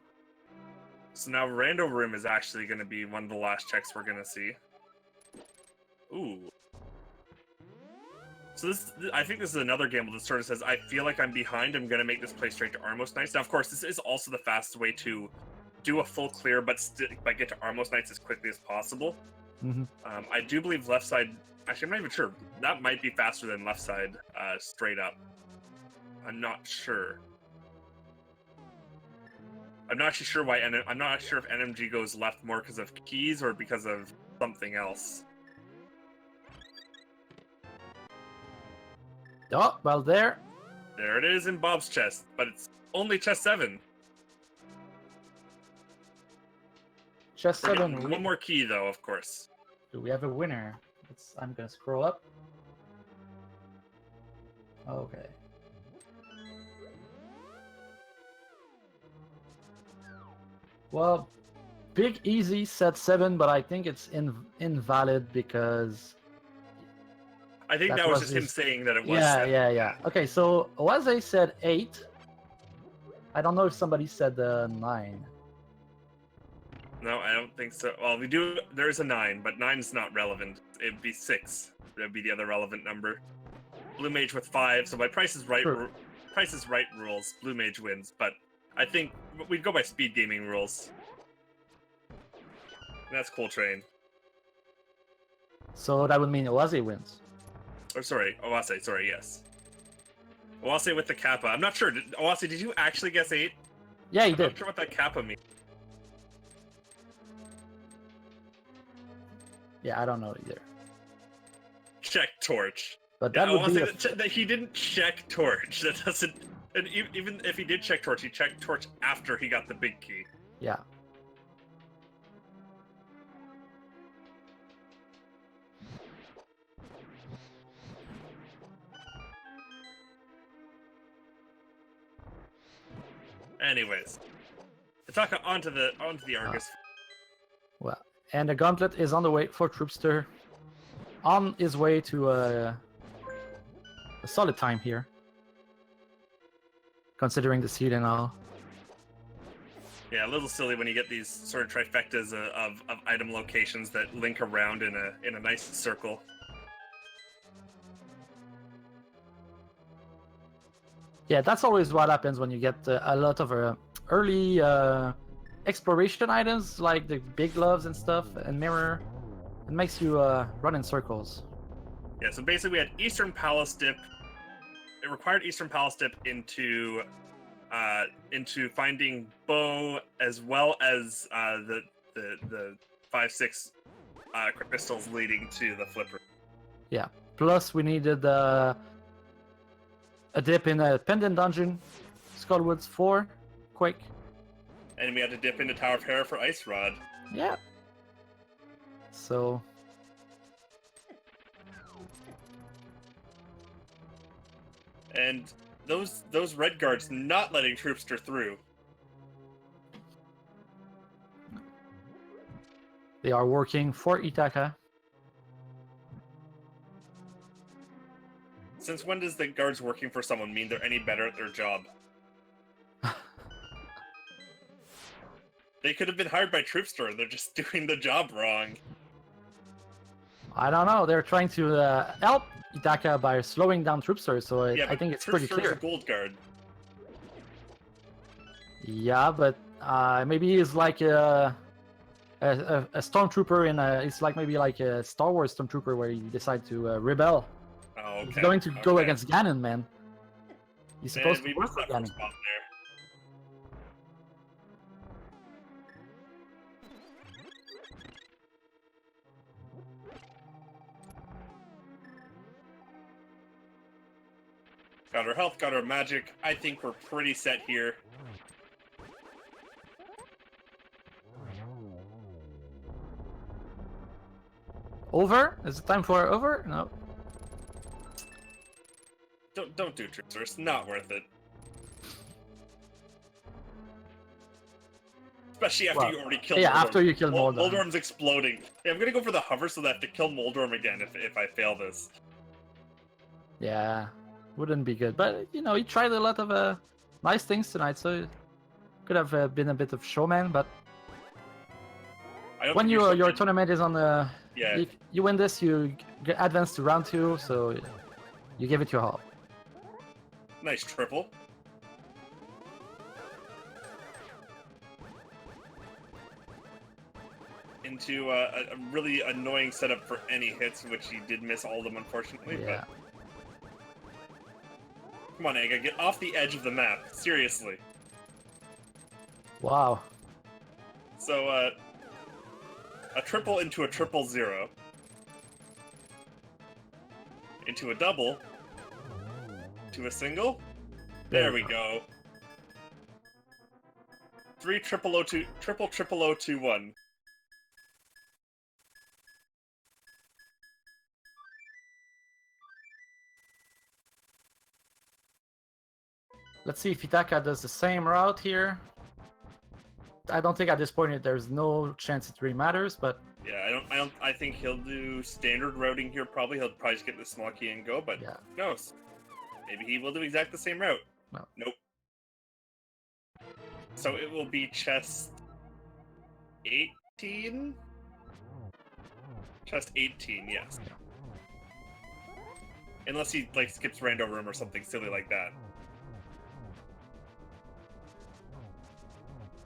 So now Rando Room is actually going to be one of the last checks we're going to see. Ooh. So I think this is another gamble that sort of says, I feel like I'm behind, I'm going to make this play straight to Almost Nights. Now, of course, this is also the fastest way to do a full clear, but get to Almost Nights as quickly as possible. Mm-hmm. I do believe left side, actually, I'm not even sure. That might be faster than left side straight up. I'm not sure. I'm not actually sure why, I'm not sure if NMG goes left more because of keys or because of something else. Oh, well, there it is in Bob's chest, but it's only chest 7. Chest 7. One more key, though, of course. Do we have a winner? I'm gonna scroll up. Okay. Well, Big Easy said 7, but I think it's invalid because I think that was just him saying that it was 7. Yeah. Okay, so Oase said 8. I don't know if somebody said 9. No, I don't think so. Well, there is a 9, but 9 is not relevant. It'd be 6. That'd be the other relevant number. Blue Mage with 5, so by Price is Right rules, Blue Mage wins, but I think we'd go by speed gaming rules. That's Coltrane. So that would mean Oase wins. Or sorry, Oase, yes. Oase with the Kappa. I'm not sure. Oase, did you actually guess 8? Yeah, he did. I'm not sure what that Kappa means. Yeah, I don't know either. Check Torch. But Yeah, that I would want be to say that he didn't check Torch. That doesn't. And even if he did check Torch, he checked Torch after he got the big key. yeah. Anyways, Hitaka onto the Argus. Well, and the gauntlet is on the way for Troupster, on his way to a solid time here, considering the seed and all. Yeah, a little silly when you get these sort of trifectas of item locations that link around in a nice circle. Yeah, that's always what happens when you get a lot of early exploration items like the big gloves and stuff and mirror. It makes you run in circles. Yeah, so basically we had Eastern Palace dip. It required Eastern Palace dip into finding Bow as well as the 5-6 crystals leading to the flipper. Yeah. Plus we needed a dip in a pendant dungeon, Skullwoods 4, quick. And we had to dip into Tower of Hera for Ice Rod. Yeah. So. And those red guards not letting Troupster through. They are working for Hitaka. Since when does the guards working for someone mean they're any better at their job? They could have been hired by Troupster and they're just doing the job wrong. I don't know. They're trying to help Hitaka by slowing down Troupster, so I think it's pretty Troupster's clear. a gold guard. Yeah, but maybe he's like a stormtrooper in it's like maybe like a Star Wars stormtrooper where you decide to rebel. Oh, okay. He's going to go against Ganon, man. He's supposed to we work missed with that Ganon. first spot there. Got our health, got our magic. I think we're pretty set here. Over? Is it time for over? No. Don't do Troupster. It's not worth it. Especially after you already killed Moldorm. After you kill Moldorm. Moldorm's exploding. Yeah, I'm gonna go for the hover so that I have to kill Moldorm again if I fail this. Yeah, wouldn't be good. But, you know, he tried a lot of nice things tonight, so it could have been a bit of showman, but when your tournament is on the... Yeah. You win this, you advance to round 2, so you give it your all. Nice triple. Into a really annoying setup for any hits, which he did miss all of them, unfortunately. Yeah. But... Come on, Aga, get off the edge of the map. Seriously. Wow. So, a triple into a 000. Into a double. To a single. There we go. 3 triple 0-0-2-1. Let's see if Hitaka does the same route here. I don't think at this point there's no chance it really matters, but yeah, I think he'll do standard routing here. Probably he'll probably just get the small key and go, but yeah. Who knows? Maybe he will do exactly the same route. No. Nope. So it will be chest 18. Chest 18, yes. Unless he like skips Randomizer or something silly like that.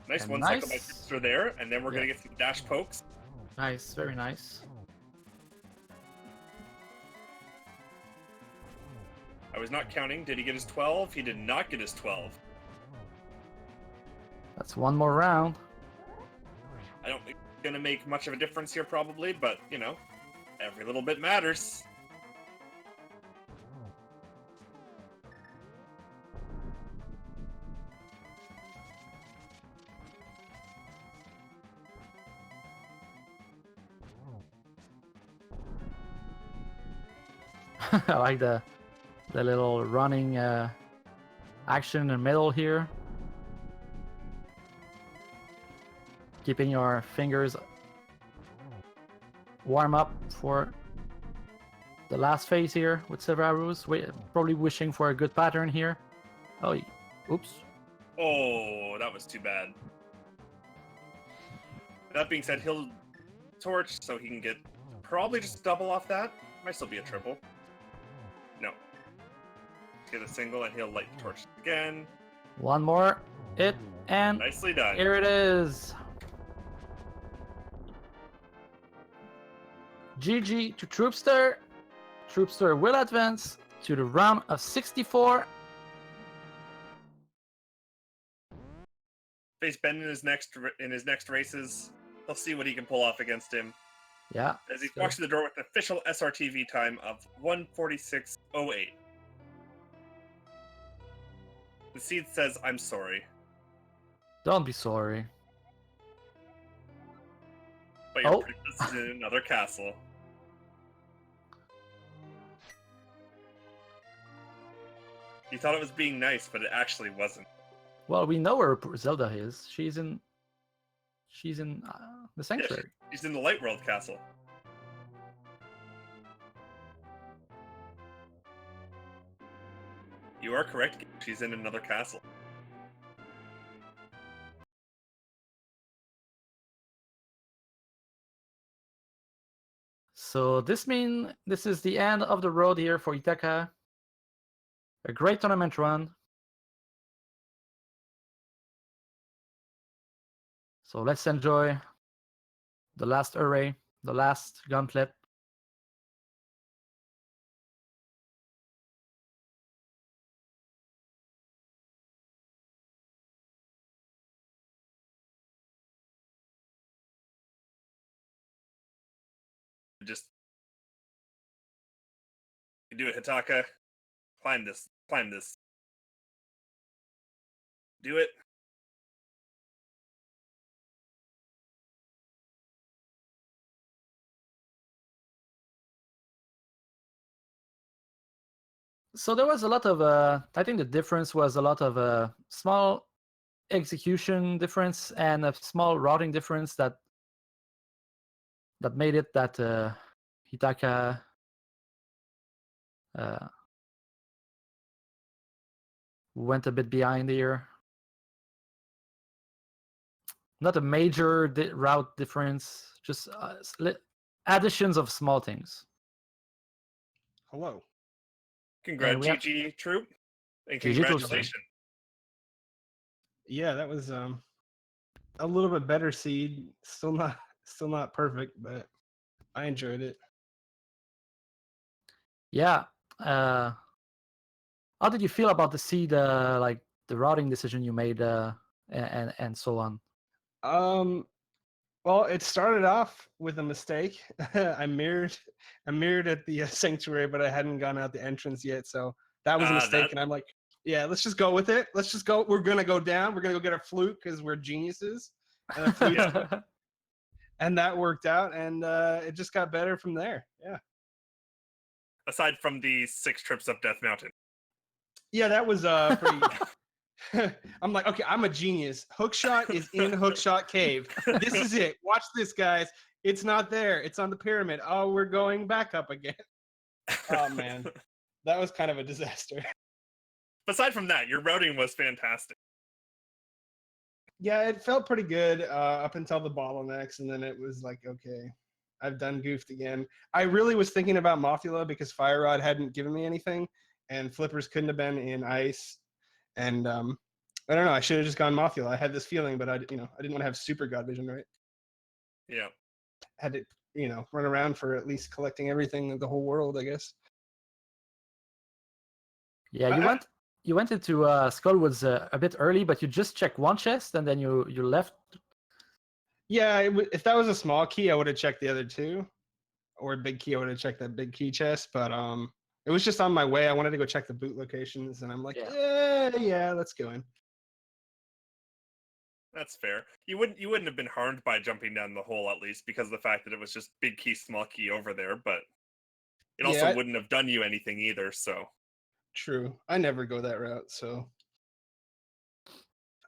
Nice And 1 nice. second by Troupster there, and then we're gonna get some dash pokes. Nice, very nice. I was not counting. Did he get his 12? He did not get his 12. That's one more round. I don't think it's gonna make much of a difference here, probably, but you know, every little bit matters. I like the little running action in the middle here. Keeping your fingers warm up for the last phase here with Severus. Probably wishing for a good pattern here. Oh, oops. Oh, that was too bad. That being said, he'll torch so he can get probably just double off that. Might still be a triple. No. Get a single and he'll light the torch again. One more hit, and Nicely done. here it is. GG to Troupster. Troupster will advance to the round of 64. Face Ben in his next races. He'll see what he can pull off against him. Yeah. As he walks through the door with an official SRTV time of 1:46:08. The seed says, "I'm sorry." Don't be sorry. But your princess is in another castle. You thought it was being nice, but it actually wasn't. Well, we know where Zelda is. She's in the sanctuary. Yeah, she's in the Light World castle. You are correct. She's in another castle. So this means this is the end of the road here for Hitaka. A great tournament run. So let's enjoy the last array, the last gauntlet. Just you do it, Hitaka. Climb this. Climb this. Do it. So there was a lot of, I think the difference was a lot of small execution difference and a small routing difference that made it that Hitaka went a bit behind here. Not a major route difference, just additions of small things. Hello. Congrats, GG Troop, and GG congratulations. Yeah, that was a little bit better seed. Still not perfect, but I enjoyed it. Yeah. How did you feel about the seed, like the routing decision you made, and so on? Well, it started off with a mistake. I mirrored at the sanctuary, but I hadn't gone out the entrance yet, so that was a mistake. And I'm like, yeah, let's just go with it. Let's just go. We're gonna go down. We're gonna go get a flute because we're geniuses. And a flute, and that worked out, and it just got better from there. Yeah. Aside from the 6 trips up Death Mountain. Yeah, that was pretty. I'm like, okay, I'm a genius. Hookshot is in Hookshot Cave. This is it. Watch this, guys. It's not there. It's on the pyramid. Oh, we're going back up again. Oh, man. That was kind of a disaster. Aside from that, your routing was fantastic. Yeah, it felt pretty good up until the bottlenecks, and then it was like, okay, I've done goofed again. I really was thinking about Mothula because Fire Rod hadn't given me anything, and Flippers couldn't have been in ice. And I don't know. I should have just gone Mothula. I had this feeling, but I didn't want to have super God Vision, right? Yeah. Had to, run around for at least collecting everything of the whole world, I guess. Yeah, you went into Skullwoods a bit early, but you just checked one chest and then you left. Yeah, if that was a small key, I would have checked the other two, or a big key, I would have checked that big key chest. But it was just on my way. I wanted to go check the boot locations, and I'm like, yeah, let's go in. That's fair. You wouldn't have been harmed by jumping down the hole, at least because of the fact that it was just big key, small key over there. But it Yeah, also wouldn't have done you anything either. So true. I never go that route, so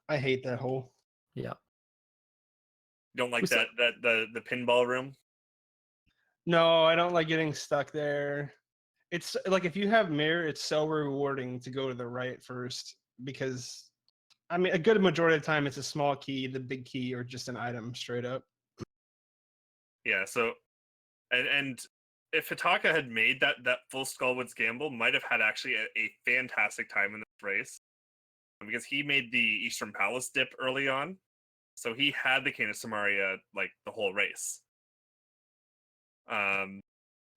I hate that hole. Yeah. you don't like We saw- the pinball room. No, I don't like getting stuck there. It's like if you have mirror, it's so rewarding to go to the right first because I mean a good majority of the time it's a small key, the big key, or just an item straight up. Yeah. So and if Hitaka had made that full Skullwoods gamble, might have had actually a fantastic time in this race because he made the Eastern Palace dip early on, so he had the Cane of Samaria like the whole race.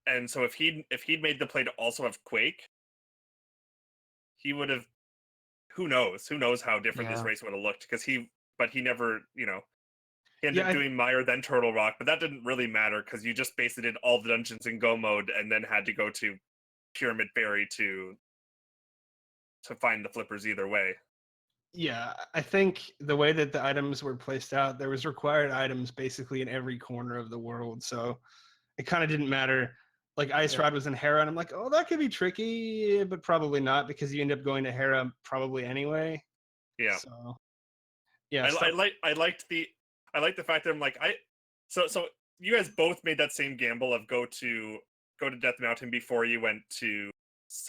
And so if he'd made the play to also have Quake, he would have. Who knows how different this Yeah. race would have looked because he never, he ended Yeah, up doing Mire then Turtle Rock, but that didn't really matter because you just basically did all the dungeons in Go mode and then had to go to Pyramid Fairy to find the flippers either way. Yeah, I think the way that the items were placed out, there was required items basically in every corner of the world. So it kind of didn't matter. Like Ice Yeah. Rod was in Hera, and I'm like, oh, that could be tricky, but probably not because you end up going to Hera probably anyway. Yeah. So yeah, I liked the fact that I'm like so you guys both made that same gamble of go to Death Mountain before you went to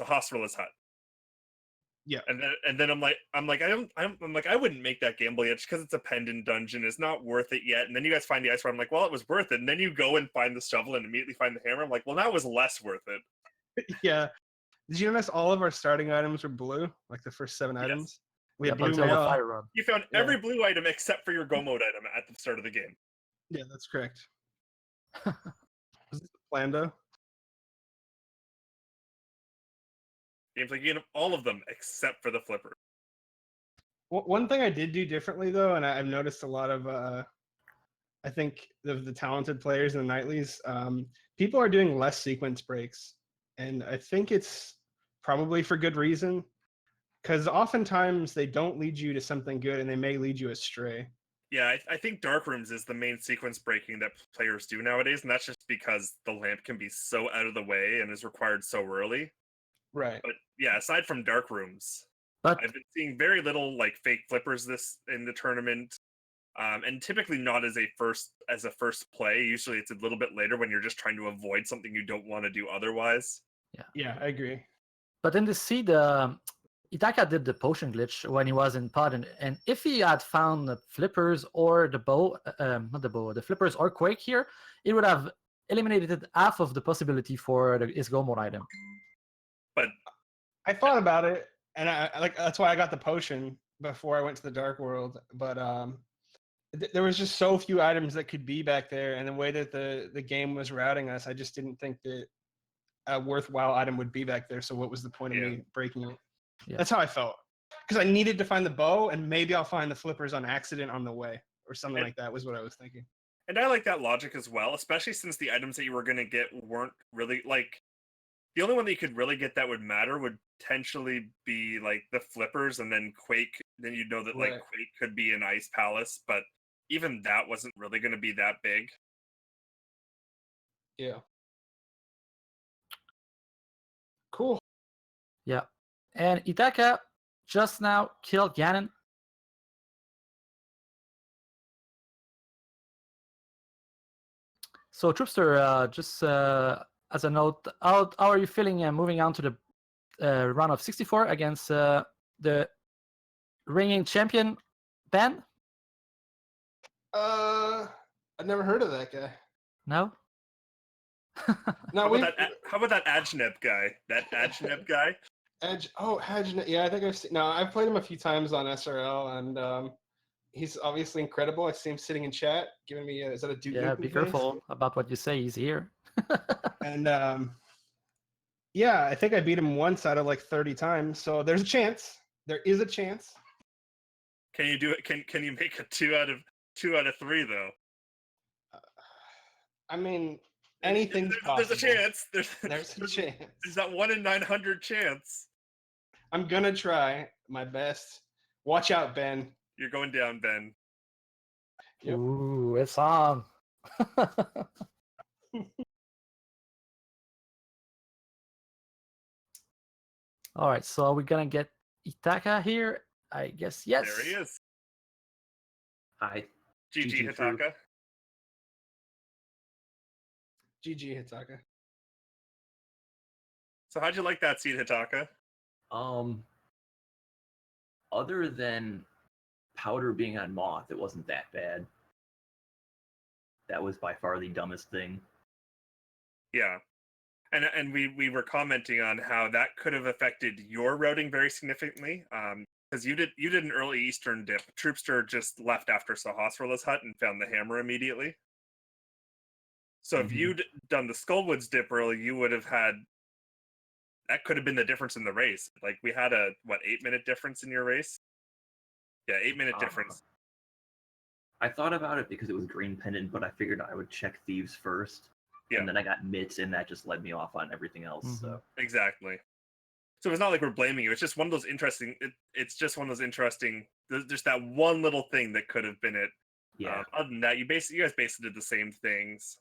Hospitalist Hut. Yeah. And then I'm like I wouldn't make that gamble yet just because it's a pendant dungeon. It's not worth it yet. And then you guys find the ice rod. I'm like, well, it was worth it. And then you go and find the shovel and immediately find the hammer. I'm like, well, that was less worth it. Yeah. Did you notice all of our starting items were blue? Like the first 7 Yes. items? We had Up blue until the mail. fire rod. You found Yeah. every blue item except for your Go mode item at the start of the game. Yeah, that's correct. Was this the plan though? Game's like you have all of them except for the flipper. One thing I did do differently though, and I've noticed a lot of I think the talented players in the nightlies, people are doing less sequence breaks, and I think it's probably for good reason, because oftentimes they don't lead you to something good, and they may lead you astray. Yeah, I think Dark Rooms is the main sequence breaking that players do nowadays, and that's just because the lamp can be so out of the way and is required so early. Right. But yeah, aside from Dark Rooms, But I've been seeing very little like fake flippers this in the tournament, and typically not as a first play. Usually, it's a little bit later when you're just trying to avoid something you don't want to do otherwise. Yeah, I agree. But in the seed, Hitaka did the potion glitch when he was in pod, and if he had found the flippers or the bow, not the bow, the flippers or Quake here, it would have eliminated half of the possibility for his go mode item. But I thought about it, and I like that's why I got the potion before I went to the Dark World. But there was just so few items that could be back there, and the way that the game was routing us, I just didn't think that a worthwhile item would be back there. So what was the point of me breaking it? Yeah. That's how I felt, because I needed to find the bow, and maybe I'll find the flippers on accident on the way, or something like that. Was what I was thinking. And I like that logic as well, especially since the items that you were going to get weren't really like the only one that you could really get that would matter would potentially be like the flippers, and then Quake. Then you'd know that like Right. Quake could be an Ice Palace, but even that wasn't really going to be that big. Yeah. Cool. Yeah. And Hitaka just now killed Ganon. So Troupster, just as a note, how are you feeling moving on to the round of 64 against the reigning champion, Ben? I've never heard of that guy. No? No, How about that Ajneb guy? That Ajneb guy? Edge. Oh, Edge. Yeah, I think I've seen. No, I've played him a few times on SRL, and he's obviously incredible. I see him sitting in chat, giving me. Is that a Duke? Yeah, Nukem be face? careful about what you say. He's here. And yeah, I think I beat him once out of like 30 times. So there's a chance. There is a chance. Can you do it? Can you make a 2 out of 3 though? I mean, anything's there's possible. a chance. There's a chance. There's that 1 in 900 chance. I'm gonna try my best. Watch out, Ben. You're going down, Ben. Yep. Ooh, it's on. All right, so are we gonna get Hitaka here? I guess yes. There he is. Hi. GG Troop. Hitaka. GG Hitaka. So how'd you like that seed, Hitaka? Other than powder being on Moth, it wasn't that bad. That was by far the dumbest thing. Yeah. And we were commenting on how that could have affected your routing very significantly. Because you did an early Eastern dip. Troupster just left after Sahasrarla's hut and found the hammer immediately. So if you'd done the Skullwoods dip early, you would have had that could have been the difference in the race. Like we had a 8-minute difference in your race? Yeah, 8-minute difference. I thought about it because it was green pendant, but I figured I would check thieves first. Yeah. And then I got mitts, and that just led me off on everything else. So Exactly. So it's not like we're blaming you. It's just one of those interesting. It's just one of those interesting. There's that one little thing that could have been it. yeah. Other than that, you guys basically did the same things.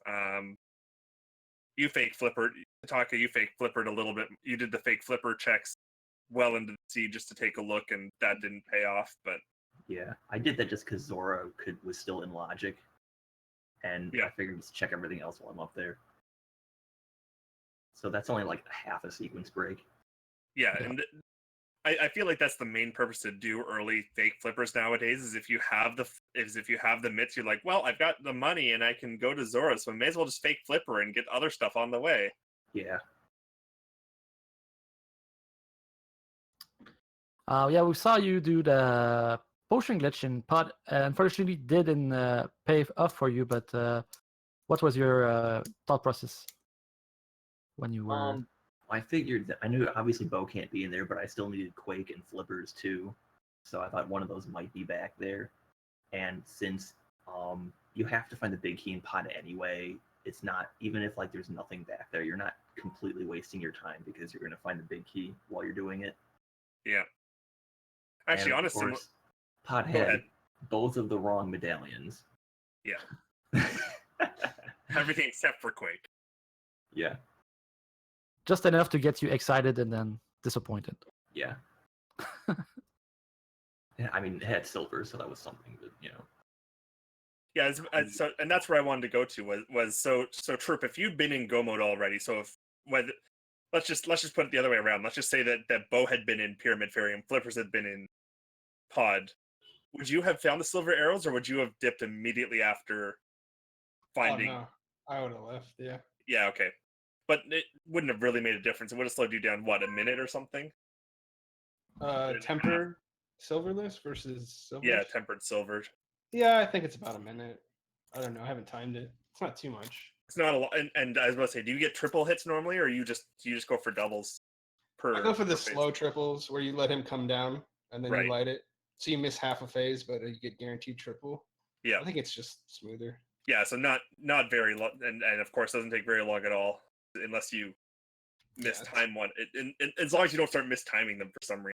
You fake flippered. Hitaka, you fake flippered a little bit. You did the fake flipper checks well into the seed just to take a look, and that didn't pay off. But Yeah, I did that just because Zora was still in logic, and I figured just check everything else while I'm up there. So that's only like half a sequence break. Yeah, and I feel like that's the main purpose to do early fake flippers nowadays. Is if you have the mitts, you're like, well, I've got the money and I can go to Zora, so I may as well just fake flipper and get other stuff on the way. Yeah. Yeah, we saw you do the potion glitch in pod. Unfortunately, didn't pay off for you. But what was your thought process when you were? I figured that I knew obviously Bo can't be in there, but I still needed Quake and Flippers too. So I thought one of those might be back there. And since you have to find the big key in pod anyway, it's not, even if like there's nothing back there, you're not completely wasting your time because you're going to find the big key while you're doing it. Yeah. Actually, and honestly, pod had both of the wrong medallions. Yeah. Everything except for Quake. Yeah. Just enough to get you excited and then disappointed. Yeah. I mean, it had silver, so that was something that, Yeah, so and that's where I wanted to go to was so Troop, if you'd been in Go mode already, so if let's just put it the other way around. Let's just say that Bo had been in Pyramid Fairy and Flippers had been in Pod. Would you have found the silver arrows, or would you have dipped immediately after finding? Oh, no. I would have left. Yeah. Yeah, okay, but it wouldn't have really made a difference. It would have slowed you down a minute or something. Tempered silverless versus silver. Yeah, tempered silvered. Yeah, I think it's about a minute. I don't know. I haven't timed it. It's not too much. It's not a lot. And I was about to say, do you get triple hits normally, or do you just go for doubles? I go for the phase? slow triples where you let him come down and then you light it. So you miss half a phase, but you get guaranteed triple. Yeah, I think it's just smoother. Yeah, so not very long, and of course doesn't take very long at all, unless you mistime one. As long as you don't start mistiming them for some reason.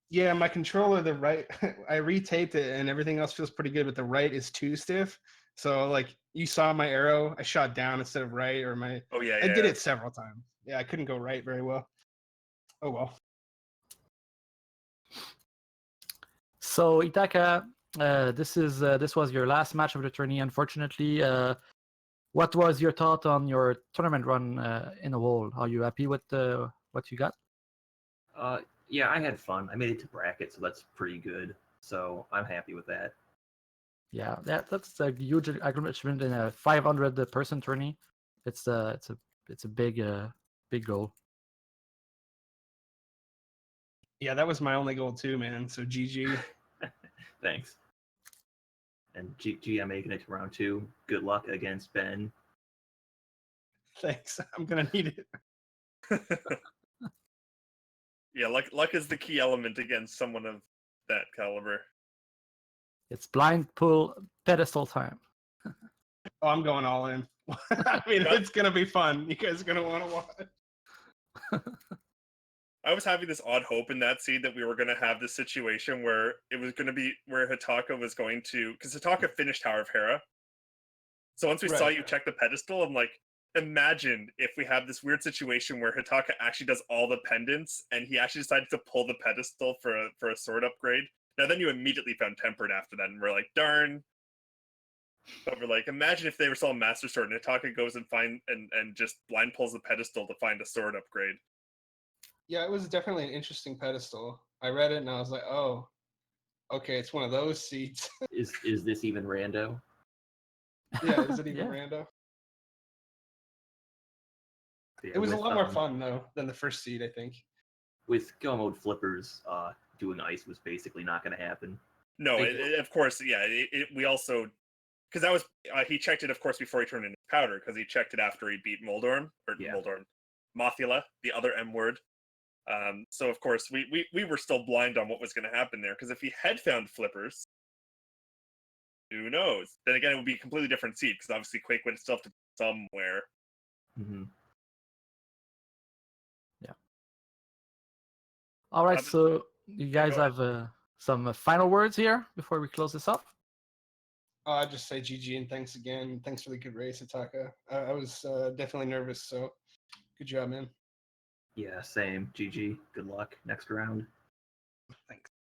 Yeah, my controller, the right, I retaped it and everything else feels pretty good, but the right is too stiff. So like you saw my arrow, I shot down instead of right, or I did it several times. Yeah, I couldn't go right very well. Oh well. So Hitaka, this was your last match of the tourney. Unfortunately, what was your thought on your tournament run in a whole? Are you happy with what you got? Yeah, I had fun. I made it to bracket, so that's pretty good. So I'm happy with that. Yeah, that's a huge accomplishment in a 500-person tourney. It's a big goal. Yeah, that was my only goal too, man. So GG. Thanks. And I'm making it to round 2. Good luck against Ben. Thanks. I'm gonna need it. Yeah, luck is the key element against someone of that caliber. It's blind pull pedestal time. Oh, I'm going all in. I mean, it's gonna be fun. You guys are gonna want to watch. I was having this odd hope in that seed that we were going to have this situation where it was going to be where Hitaka was going to, because Hitaka finished Tower of Hera. So once we saw you check the pedestal, I'm like, imagine if we have this weird situation where Hitaka actually does all the pendants and he actually decided to pull the pedestal for a sword upgrade. Now then you immediately found tempered after that, and we're like, darn. But we're like, imagine if they were selling Master Sword and Hitaka goes and just blind pulls the pedestal to find a sword upgrade. Yeah, it was definitely an interesting pedestal. I read it and I was like, oh, okay, it's one of those seats. Is this even rando? Yeah, is it even Yeah. rando? Yeah, It was a with, lot more fun though than the first seed, I think. With go mode flippers, doing ice was basically not going to happen. No, Thank you. of course, yeah. We also, because that was he checked it, of course, before he turned into powder, because he checked it after he beat Moldorm Yeah. Mothula, the other M word. So of course we were still blind on what was going to happen there, because if he had found flippers, who knows? Then again, it would be a completely different seed, because obviously Quake would still have to be somewhere. Mm-hmm. All right, but- so you guys go ahead. have some final words here before we close this up? I'd just say GG and thanks again. Thanks for the good race, Hitaka. I was definitely nervous, so good job, man. Yeah, same. GG. Good luck next round. Thanks.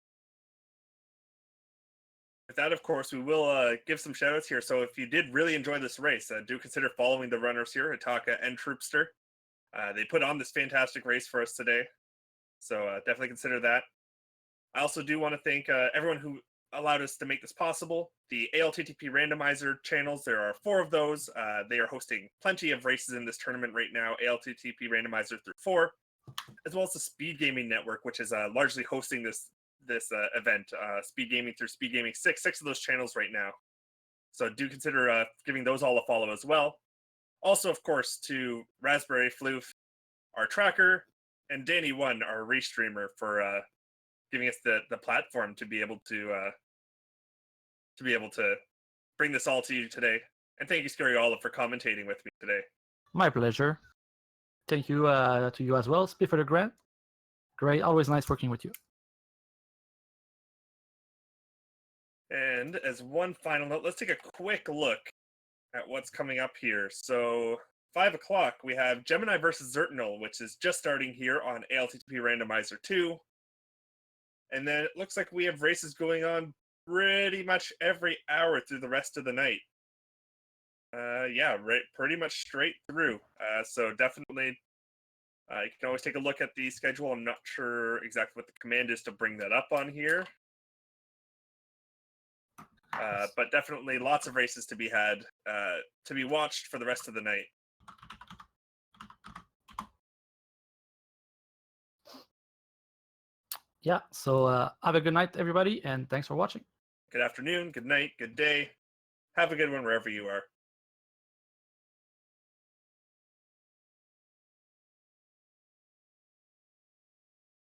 With that, of course, we will give some shoutouts here. So if you did really enjoy this race, do consider following the runners here, Hitaka and Troupster. They put on this fantastic race for us today. So definitely consider that. I also do want to thank everyone who allowed us to make this possible. The ALTTP Randomizer channels, there are 4 of those. They are hosting plenty of races in this tournament right now, ALTTP Randomizer through 4, as well as the Speed Gaming Network, which is largely hosting this event. Speed Gaming through Speed Gaming 6 of those channels right now. So do consider giving those all a follow as well. Also, of course, to Raspberry Floof, our tracker, and Danny1, our restreamer, for giving us the platform to be able to bring this all to you today. And thank you, Scary Olive, for commentating with me today. My pleasure. Thank you to you as well, Spiff for the grant. Great, always nice working with you. And as one final note, let's take a quick look at what's coming up here. So 5 o'clock, we have Gemini versus Zertinol, which is just starting here on ALTTP Randomizer 2. And then it looks like we have races going on pretty much every hour through the rest of the night. Yeah, right, pretty much straight through. So definitely, you can always take a look at the schedule. I'm not sure exactly what the command is to bring that up on here. But definitely lots of races to be had, to be watched for the rest of the night. Yeah, so have a good night, everybody, and thanks for watching. Good afternoon, good night, good day. Have a good one wherever you are.